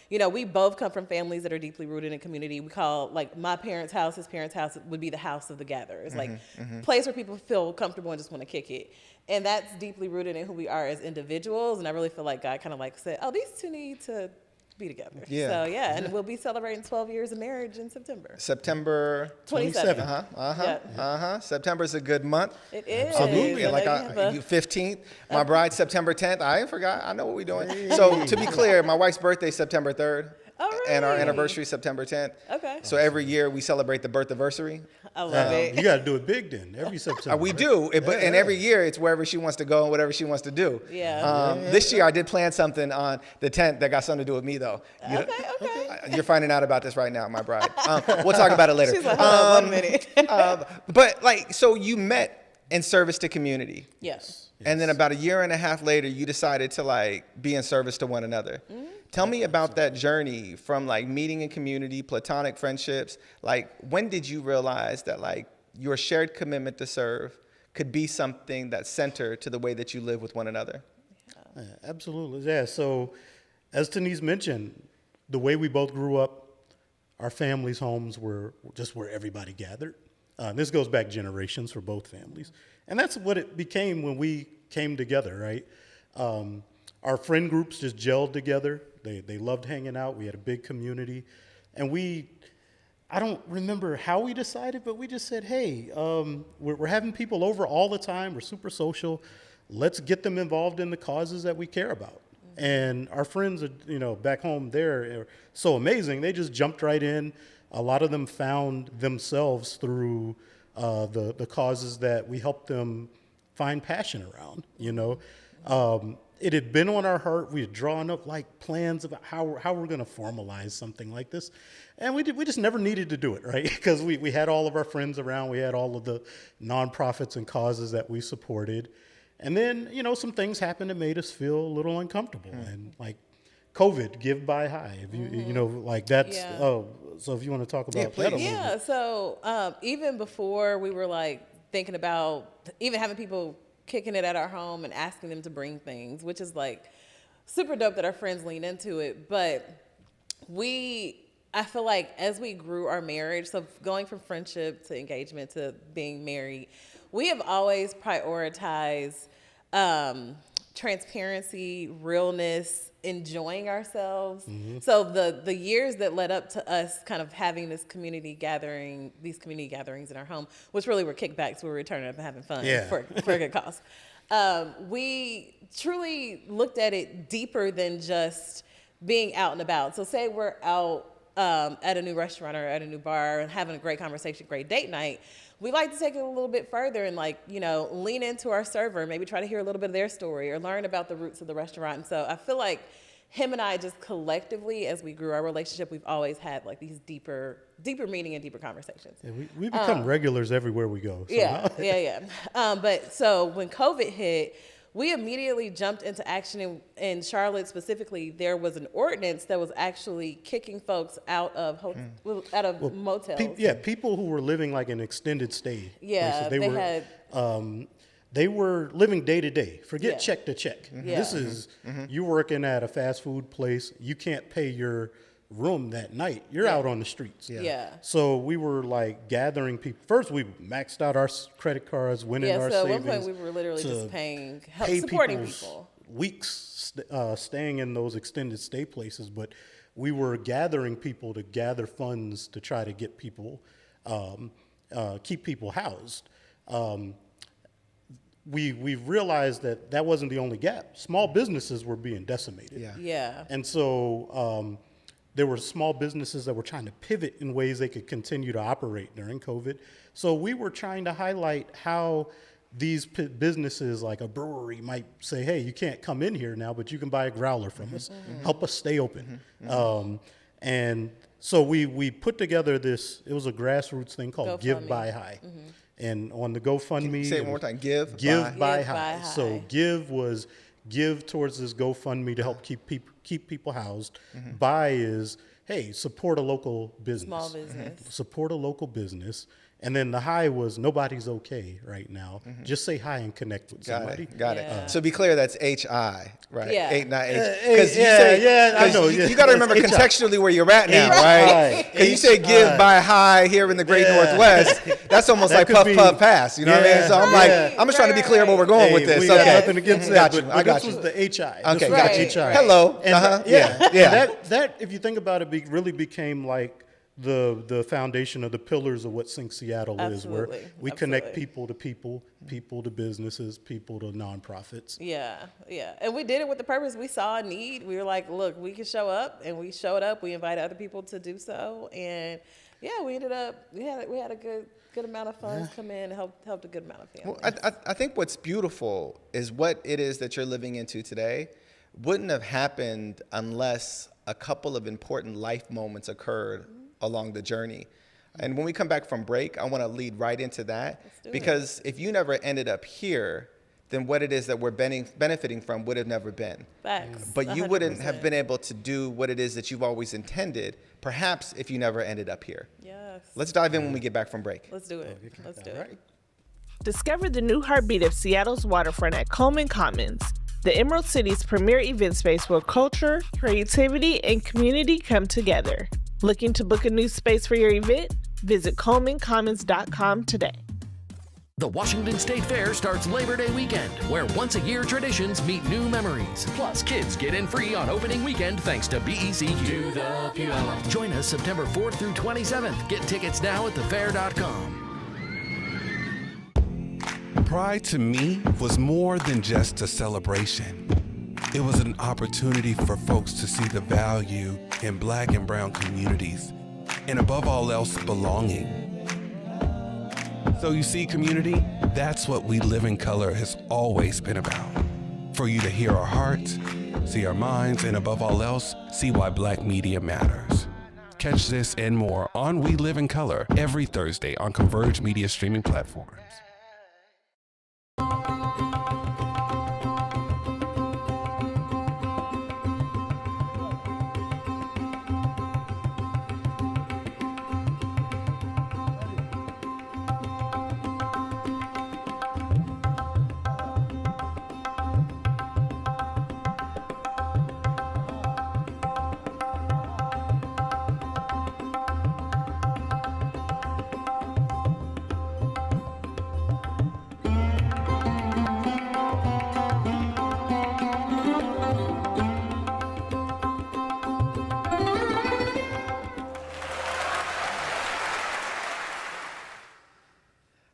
We both come from families that are deeply rooted in community. We call like my parents' house, his parents' house would be the house of the gatherers, like place where people feel comfortable and just want to kick it. And that's deeply rooted in who we are as individuals. And I really feel like God kind of like said, oh, these two need to be together. Yeah. So and we'll be celebrating 12 years of marriage in September. September 27th. September's a good month. It is. Absolutely. I Like know you have 15th. My bride's September 10th. I ain't forgot. I know what we're doing. So to be clear, my wife's birthday is September 3rd. Oh, really? And our anniversary is September 10th. Okay. So every year we celebrate the birth anniversary. I love it. You got to do it big then, every September. We do, and every year it's wherever she wants to go and whatever she wants to do. Yeah. This year I did plan something on the 10th that got something to do with me though. Okay. You're finding out about this right now, my bride. We'll talk about it later. She's like, hold on 1 minute. But like, so you met in service to community. Yes. And then about a year and a half later, you decided to like be in service to one another. Tell me about that journey from like meeting in community, platonic friendships. Like, when did you realize that like your shared commitment to serve could be something that's centered to the way that you live with one another? Yeah, absolutely. Yeah. So as Tanise mentioned, the way we both grew up, our families' homes were just where everybody gathered. This goes back generations for both families. And that's what it became when we came together, right? Our friend groups just gelled together. They loved hanging out. We had a big community. And I don't remember how we decided, but we just said, hey, we're having people over all the time. We're super social. Let's get them involved in the causes that we care about. And our friends, back home there are so amazing. They just jumped right in. A lot of them found themselves through the causes that we helped them find passion around, It had been on our heart. We had drawn up like plans about how we're going to formalize something like this. And we just never needed to do it, right? Because we had all of our friends around. We had all of the nonprofits and causes that we supported. And then, some things happened that made us feel a little uncomfortable. And like COVID, give, buy, high. If that's, so if you want to talk about that a little bit. Yeah, so even before we were like thinking about even having people kicking it at our home and asking them to bring things, which is like super dope that our friends lean into it. But I feel like as we grew our marriage, so going from friendship to engagement to being married, we have always prioritized transparency, realness, enjoying ourselves. So the years that led up to us kind of having these community gatherings in our home, which really were kickbacks, we were returning up and having fun for a good cause. We truly looked at it deeper than just being out and about. So say we're out at a new restaurant or at a new bar and having a great conversation, great date night. We like to take it a little bit further and lean into our server, maybe try to hear a little bit of their story or learn about the roots of the restaurant. And so I feel like him and I just collectively, as we grew our relationship, we've always had like these deeper meaning and deeper conversations. Yeah, we become regulars everywhere we go. So. Yeah. But so when COVID hit, we immediately jumped into action. In Charlotte specifically, there was an ordinance that was actually kicking folks out of motels. People who were living like an extended stay. Yeah, they were living day to day. Forget check to check. This is you working at a fast food place. You can't pay your room that night. You're out on the streets. So we were like gathering people. First, we maxed out our credit cards, went in our savings. So at one point we were literally just supporting people. Weeks staying in those extended stay places, but we were gathering people to gather funds to try to get people, keep people housed. We realized that wasn't the only gap. Small businesses were being decimated. And so there were small businesses that were trying to pivot in ways they could continue to operate during COVID. So we were trying to highlight how these businesses, like a brewery, might say, hey, you can't come in here now, but you can buy a growler from us. Help us stay open. And so we put together this, it was a grassroots thing called Give GoFundMe. Buy High. And on the GoFundMe. Say it one more time. Give Buy Give, Buy High. So give towards this GoFundMe to help keep people housed. Buy is, hey, support a local business. Small business. Support a local business. And then the high was nobody's okay right now. Just say hi and connect with somebody. Got Yeah. it. So be clear, that's HI, right? Yeah. 8, not H. I know. You got to remember It's contextually where you're at now, Right. right? Because you say give by high here in the Great Northwest, that's almost That like could puff, be- puff, pass. You know what I mean? So I'm like, I'm just trying to be clear where we're going with this. We got Okay. nothing against Got that. you. But I got this you. was the HI. Okay, This was got the you. HI. Hello. And Yeah. That, if you think about it, really became like the foundation of the pillars of what Sync Seattle is, where Absolutely. we connect Absolutely. people to people, people to businesses, people to nonprofits. Yeah. And we did it with the purpose. We saw a need. We were like, look, we can show up, and we showed up. We invited other people to do so, and yeah, we ended up we had a good amount of funds come in and helped a good amount of families. Well, I think what's beautiful is what it is that you're living into today wouldn't have happened unless a couple of important life moments occurred along the journey. And when we come back from break, I want to lead right into that, because if you never ended up here, then what it is that we're benefiting from would have never been. Facts. But you wouldn't 100%. have been able to do what it is that you've always intended, perhaps if you never ended up here. Yes. Let's dive in when we get back from break. Let's do it. Let's do it. Discover the new heartbeat of Seattle's waterfront at Coleman Commons, the Emerald City's premier event space where culture, creativity, and community come together. Looking to book a new space for your event? Visit ColemanCommons.com today. The Washington State Fair starts Labor Day weekend, where once-a-year traditions meet new memories. Plus, kids get in free on opening weekend thanks to BECU. Do the Puyallup. Join us September 4th through 27th. Get tickets now at thefair.com. Pride to me was more than just a celebration. It was an opportunity for folks to see the value in Black and brown communities, and above all else, belonging. So you see, community, that's what We Live in Color has always been about. For you to hear our hearts, see our minds, and above all else, see why Black media matters. Catch this and more on We Live in Color every Thursday on Converge Media streaming platforms.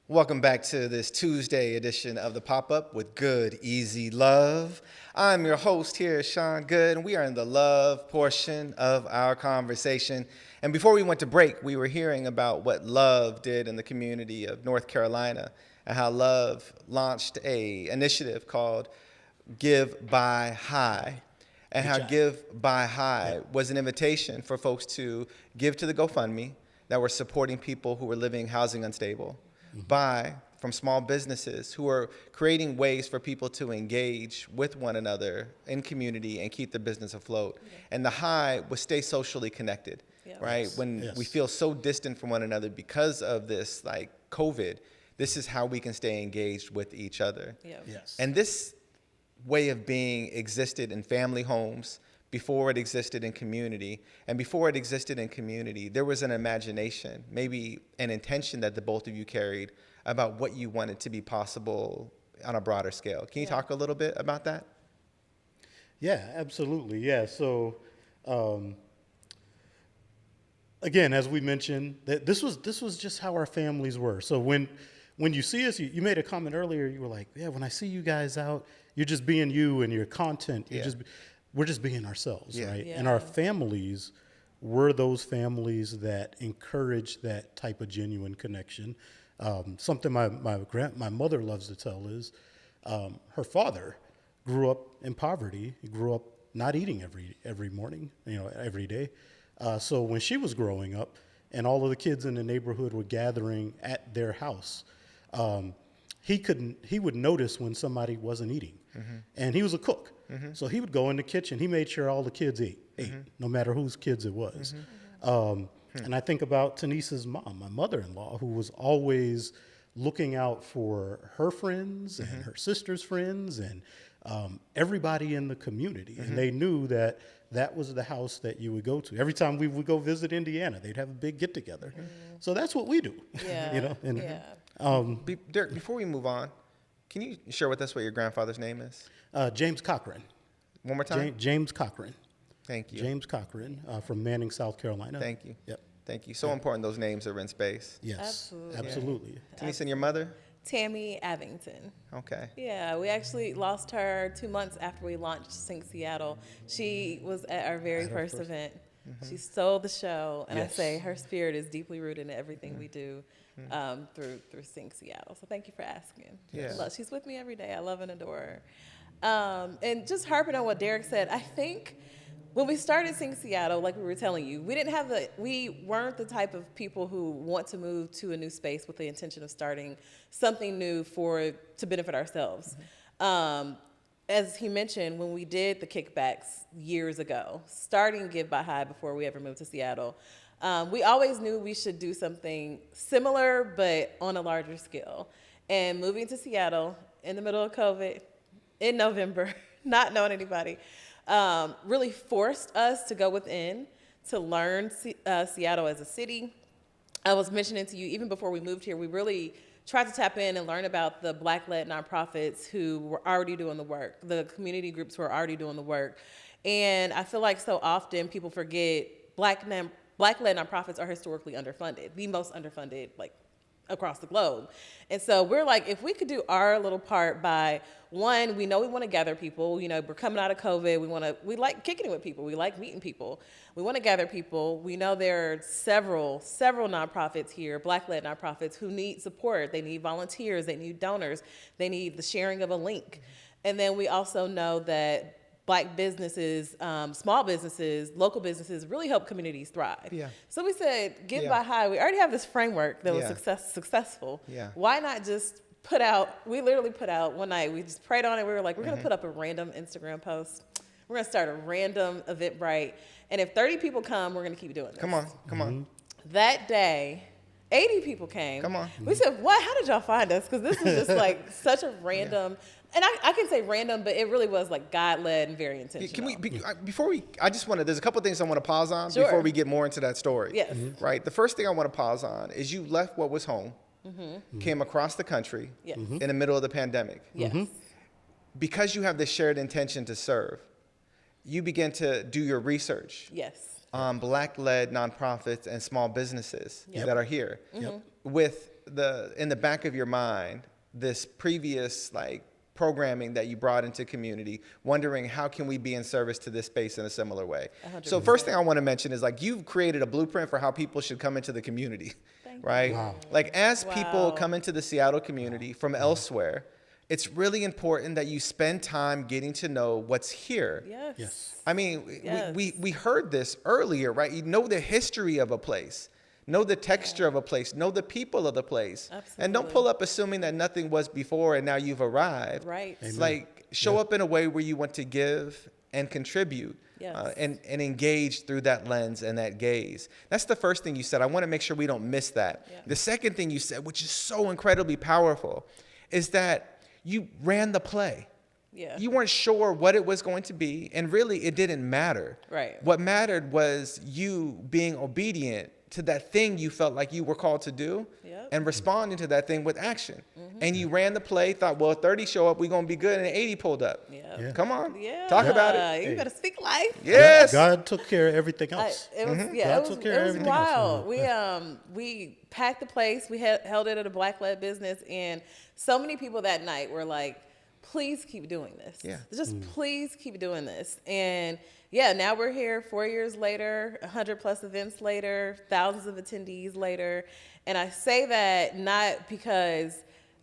Welcome back to this Tuesday edition of the Pop-Up with Good, Easy Love. I'm your host here, Sean Goode, and we are in the love portion of our conversation. And before we went to break, we were hearing about what Love did in the community of North Carolina and how Love launched an initiative called Give Buy High. And how Give Buy High was an invitation for folks to give to the GoFundMe that were supporting people who were living housing unstable. Buy from small businesses who are creating ways for people to engage with one another in community and keep the business afloat. And the high was stay socially connected, right? When we feel so distant from one another because of this, like COVID, this is how we can stay engaged with each other. And this way of being existed in family homes before it existed in community. And before it existed in community, there was an imagination, maybe an intention that the both of you carried about what you wanted to be possible on a broader scale. Can you talk a little bit about that? Yeah, absolutely. Yeah. So, again, as we mentioned, that this was just how our families were. So when you see us, you made a comment earlier. You were like, "Yeah, when I see you guys out, you're just being you and your content. We're just being ourselves, right?" And our families were those families that encourage that type of genuine connection. Something my mother loves to tell is her father grew up in poverty. He grew up not eating every morning, every day. So when she was growing up and all of the kids in the neighborhood were gathering at their house, he would notice when somebody wasn't eating. And he was a cook. So he would go in the kitchen. He made sure all the kids ate, no matter whose kids it was. And I think about Tanise's mom, my mother-in-law, who was always looking out for her friends and her sister's friends and everybody in the community. And they knew that that was the house that you would go to. Every time we would go visit Indiana, they'd have a big get-together. So that's what we do. Yeah. You know? And, Derrick, before we move on, can you share with us what your grandfather's name is? James Cochran. One more time? James Cochran. Thank you. James Cochran from Manning, South Carolina. Thank you. Yep. Thank you. So important those names are in space. Yes. Absolutely. Absolutely. Tanise, and your mother? Tammy Avington. Okay. Yeah, we actually lost her 2 months after we launched Sync Seattle. She was at our very first event. She stole the show, and I say her spirit is deeply rooted in everything we do through Sync Seattle. So thank you for asking. Yeah. She's with me every day. I love and adore her. And just harping on what Derrick said, I think when we started Sync Seattle, like we were telling you, we weren't the type of people who want to move to a new space with the intention of starting something new to benefit ourselves. As he mentioned, when we did the kickbacks years ago, starting Give by High before we ever moved to Seattle, we always knew we should do something similar but on a larger scale. And moving to Seattle in the middle of COVID, in November, not knowing anybody, really forced us to go within to learn Seattle as a city. I was mentioning to you, even before we moved here, we really tried to tap in and learn about the Black-led nonprofits who were already doing the work, the community groups who are already doing the work. And I feel like so often people forget Black-led nonprofits are historically underfunded, the most underfunded, like, across the globe. And so we're like, if we could do our little part by, one, we know we want to gather people. You know, we're coming out of COVID. We like kicking it with people. We like meeting people. We want to gather people. We know there are several nonprofits here, Black-led nonprofits, who need support. They need volunteers. They need donors. They need the sharing of a link. And then we also know that Black businesses, small businesses, local businesses really help communities thrive. Yeah. So we said, Give by High, we already have this framework that was successful. Yeah. Why not just we literally put out one night, we just prayed on it. We were like, we're going to put up a random Instagram post. We're going to start a random Eventbrite. And if 30 people come, we're going to keep doing this. Come on. That day, 80 people came. Come on. We said, what? How did y'all find us? Because this was just like such a random, and I can say random, but it really was like God-led and very intentional. I just want to, there's a couple of things I want to pause on Sure. before we get more into that story. Yes. Right? The first thing I want to pause on is you left what was home, came across the country Yes. in the middle of the pandemic. Yes. Because you have this shared intention to serve, you begin to do your research Yes. on Black-led nonprofits and small businesses that are here. With in the back of your mind, this previous programming that you brought into community, wondering how can we be in service to this space in a similar way. 100%. So first thing I want to mention is you've created a blueprint for how people should come into the community, right? Wow. As people come into the Seattle community from elsewhere, it's really important that you spend time getting to know what's here. Yes. I mean, we heard this earlier, right? You know the history of a place, know the texture of a place, know the people of the place. Absolutely. And don't pull up assuming that nothing was before and now you've arrived. Right. It's show up in a way where you want to give and contribute. Yes. And engage through that lens and that gaze. That's the first thing you said. I want to make sure we don't miss that. Yeah. The second thing you said, which is so incredibly powerful, is that you ran the play. Yeah. You weren't sure what it was going to be, and really it didn't matter. Right. What mattered was you being obedient to that thing you felt like you were called to do, and responding to that thing with action. And you ran the play, thought, well, 30 show up, we're going to be good, and 80 pulled up. Come on. Talk about it. You better speak life. Yes. God took care of everything else. It was, God took care of it was everything wild. else. We packed the place. We held it at a Black-led business, and so many people that night were like, please keep doing this. Just please keep doing this. And now we're here 4 years later, 100+ events later, thousands of attendees later. And I say that not because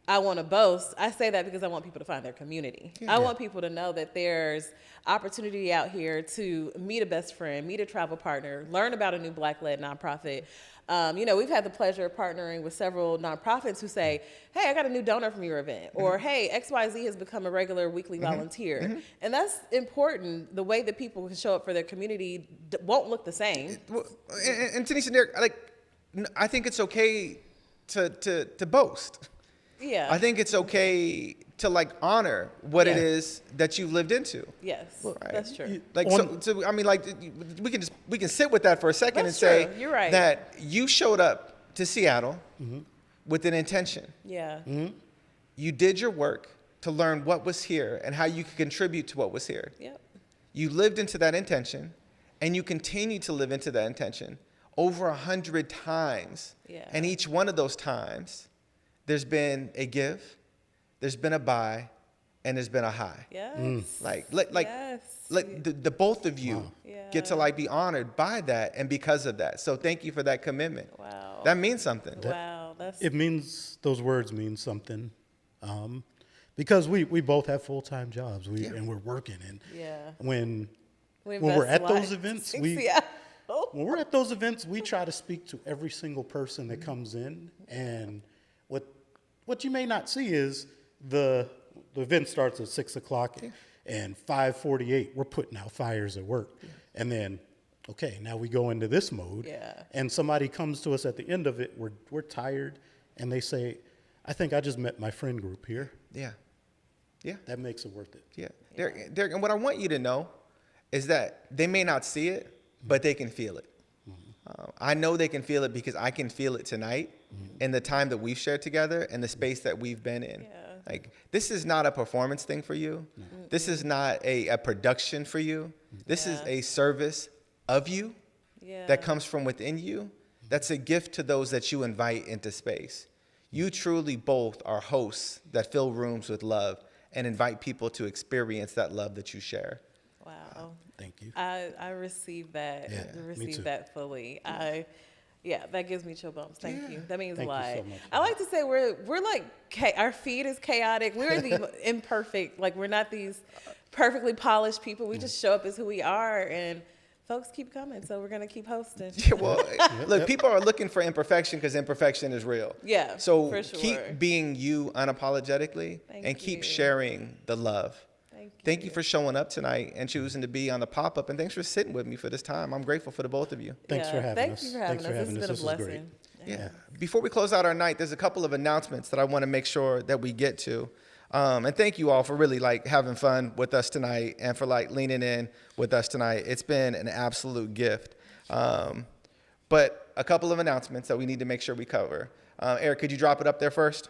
I want to boast. I say that because I want people to find their community. I want people to know that there's opportunity out here to meet a best friend, meet a travel partner, learn about a new Black-led nonprofit. We've had the pleasure of partnering with several nonprofits who say, hey, I got a new donor from your event, or hey, XYZ has become a regular weekly volunteer. And that's important. The way that people can show up for their community won't look the same. And Tanise and Derrick, I think it's okay to boast. Yeah. I think it's okay to honor what it is that you've lived into. Yes, Right. that's true. We can sit with that for a second That's and say true. You're right. that you showed up to Seattle with an intention. Yeah. You did your work to learn what was here and how you could contribute to what was here. Yep. You lived into that intention, and you continue to live into that intention over 100 times. Yeah. And each one of those times, there's been a give, there's been a buy, and there's been a high. Yes. Yes. The both of you get to be honored by that and because of that. So thank you for that commitment. Wow. That means something. Those words mean something. Because we both have full-time jobs and we're working. And when we're at those events, when we're at those events, we try to speak to every single person that comes in. And what you may not see is the event starts at 6 o'clock and 5:48, we're putting out fires at work. And then, okay, now we go into this mode. And somebody comes to us at the end of it, we're tired, and they say, I think I just met my friend group here. Yeah. That makes it worth it. Derrick, and what I want you to know is that they may not see it, but they can feel it. I know they can feel it because I can feel it tonight in the time that we've shared together and the space that we've been in. This is not a performance thing for you. This is not a production for you. This is a service of you that comes from within you. That's a gift to those that you invite into space. You truly both are hosts that fill rooms with love and invite people to experience that love that you share. Wow. Thank you. I received that. Received that fully. That gives me chill bumps. Thank you. That means a lot. Thank you so much. I like to say we're our feed is chaotic. We're the imperfect. We're not these perfectly polished people. We just show up as who we are, and folks keep coming. So we're gonna keep hosting. Look, people are looking for imperfection because imperfection is real. So for sure. keep being you unapologetically and keep sharing the love. Thank you for showing up tonight and choosing to be on the pop-up, and thanks for sitting with me for this time. I'm grateful for the both of you. Thanks for having us. Thank you for having us. This has been a blessing. Before we close out our night, there's a couple of announcements that I want to make sure that we get to. And thank you all for really having fun with us tonight and for leaning in with us tonight. It's been an absolute gift. But a couple of announcements that we need to make sure we cover. Eric, could you drop it up there first?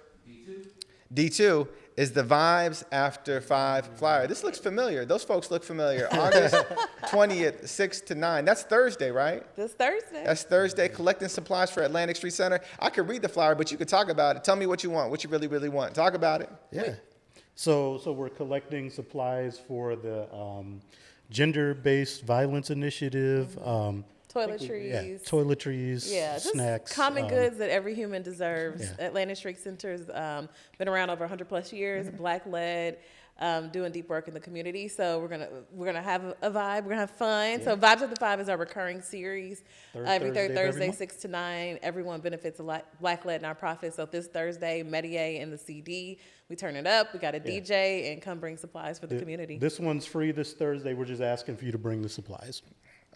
D2 is the Vibes After 5 flyer. This looks familiar. Those folks look familiar. August 20th, 6 to 9. That's Thursday, right? This Thursday. That's Thursday, collecting supplies for Atlantic Street Center. I could read the flyer, but you could talk about it. Tell me what you want, what you really, really want. Talk about it. Yeah. So we're collecting supplies for the gender-based violence initiative. Toiletries. Toiletries, just snacks. Common goods that every human deserves. Atlantic Street Center's been around over 100 plus years, Black-led, doing deep work in the community. So we're gonna have a vibe. We're gonna have fun. So Vibes of the 5 is our recurring series. Every third Thursday, 6 to 9. Everyone benefits a Black-led nonprofit. So this Thursday, Medier and the CD. We turn it up. We got a DJ and come bring supplies for the community. This one's free this Thursday. We're just asking for you to bring the supplies.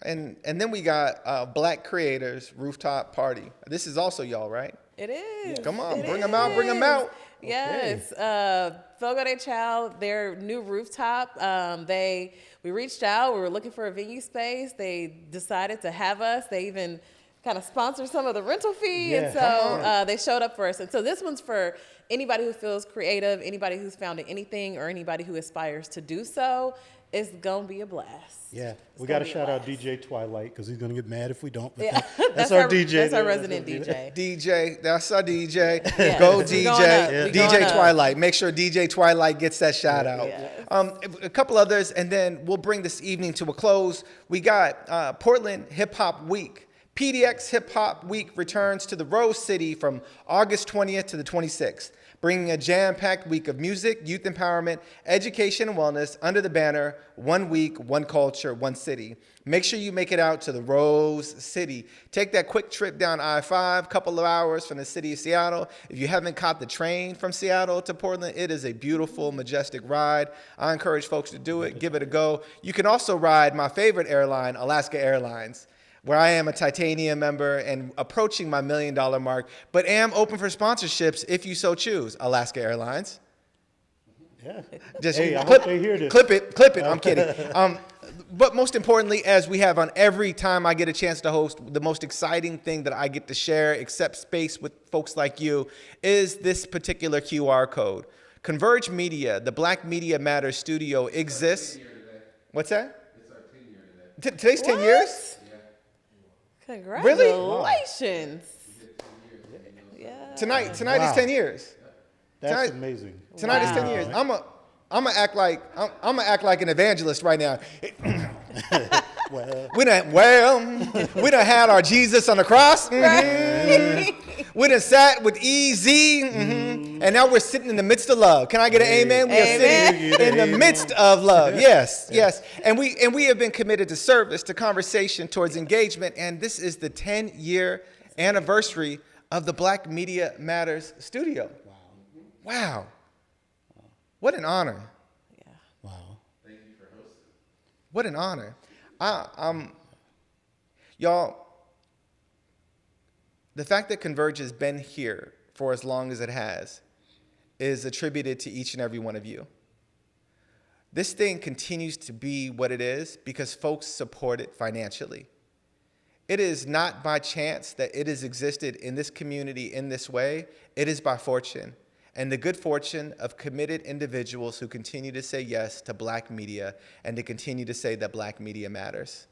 And then we got Black Creators Rooftop Party. This is also y'all, right? It is. Come on, bring them out, bring them out. Yes, Fogo de Chao, their new rooftop. We reached out. We were looking for a venue space. They decided to have us. They even kind of sponsored some of the rental fee, and so they showed up for us. And so this one's for anybody who feels creative, anybody who's founded anything, or anybody who aspires to do so. It's gonna be a blast. Yeah, we got to shout out DJ Twilight because he's gonna get mad if we don't. But that's our DJ. That's our resident DJ. DJ, that's our DJ. Yeah. Go DJ. DJ Twilight. Make sure DJ Twilight gets that shout out. A couple others, and then we'll bring this evening to a close. We got Portland Hip Hop Week. PDX Hip Hop Week returns to the Rose City from August 20th to the 26th. bringing a jam-packed week of music, youth empowerment, education, and wellness under the banner, One Week, One Culture, One City. Make sure you make it out to the Rose City. Take that quick trip down I-5, couple of hours from the city of Seattle. If you haven't caught the train from Seattle to Portland, it is a beautiful, majestic ride. I encourage folks to do it. Give it a go. You can also ride my favorite airline, Alaska Airlines, where I am a titanium member and approaching my $1 million mark, but am open for sponsorships if you so choose. Alaska Airlines. Yeah. Just Hey, I clip, hope they hear this. clip it. I'm kidding. But most importantly, as we have on every time I get a chance to host, the most exciting thing that I get to share, accept space with folks like you, is this particular QR code. Converge Media, the Black Media Matters studio exists. What's that? It's our 10-year today. Today's 10 years? Congratulations. Yeah. Tonight is Wow. 10 years. That's Tonight- amazing. Tonight is 10 years. I'm gonna act like an evangelist right now. We done had our Jesus on the cross. We done sat with Eze, and now we're sitting in the midst of love. Can I get an amen? We are sitting in the midst of love. Yes. And we have been committed to service, to conversation, towards engagement, and this is the 10-year anniversary of the Black Media Matters studio. Wow. What an honor. Wow. What an honor. Y'all, the fact that Converge has been here for as long as it has is attributed to each and every one of you. This thing continues to be what it is because folks support it financially. It is not by chance that it has existed in this community in this way. It is by fortune, and the good fortune of committed individuals who continue to say yes to Black media and to continue to say that Black media matters.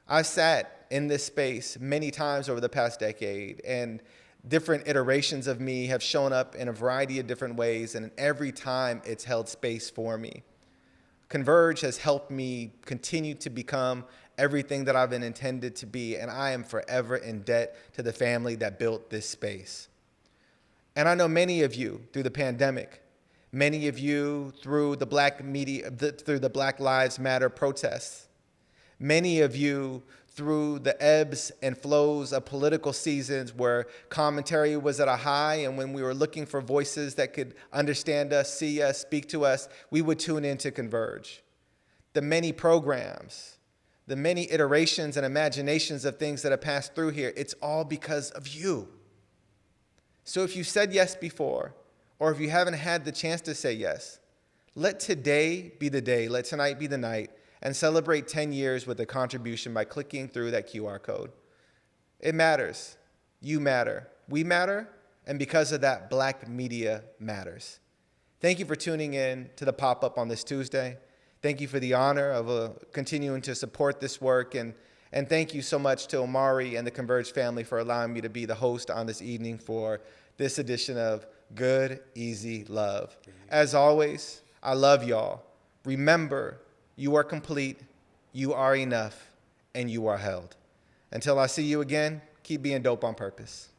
I've sat in this space many times over the past decade, and different iterations of me have shown up in a variety of different ways, and every time it's held space for me. Converge has helped me continue to become everything that I've been intended to be, and I am forever in debt to the family that built this space. And I know many of you through the pandemic, many of you through the Black media, through the Black Lives Matter protests, many of you through the ebbs and flows of political seasons where commentary was at a high, and when we were looking for voices that could understand us, see us, speak to us, we would tune in to Converge. The many programs, the many iterations and imaginations of things that have passed through here, it's all because of you. So if you said yes before, or if you haven't had the chance to say yes, let today be the day, let tonight be the night, and celebrate 10 years with a contribution by clicking through that QR code. It matters. You matter. We matter. And because of that, Black media matters. Thank you for tuning in to the pop-up on this Tuesday. Thank you for the honor of continuing to support this work. And thank you so much to Omari and the Converge family for allowing me to be the host on this evening for this edition of Good, Easy Love. As always, I love y'all. Remember, you are complete, you are enough, and you are held. Until I see you again, keep being dope on purpose.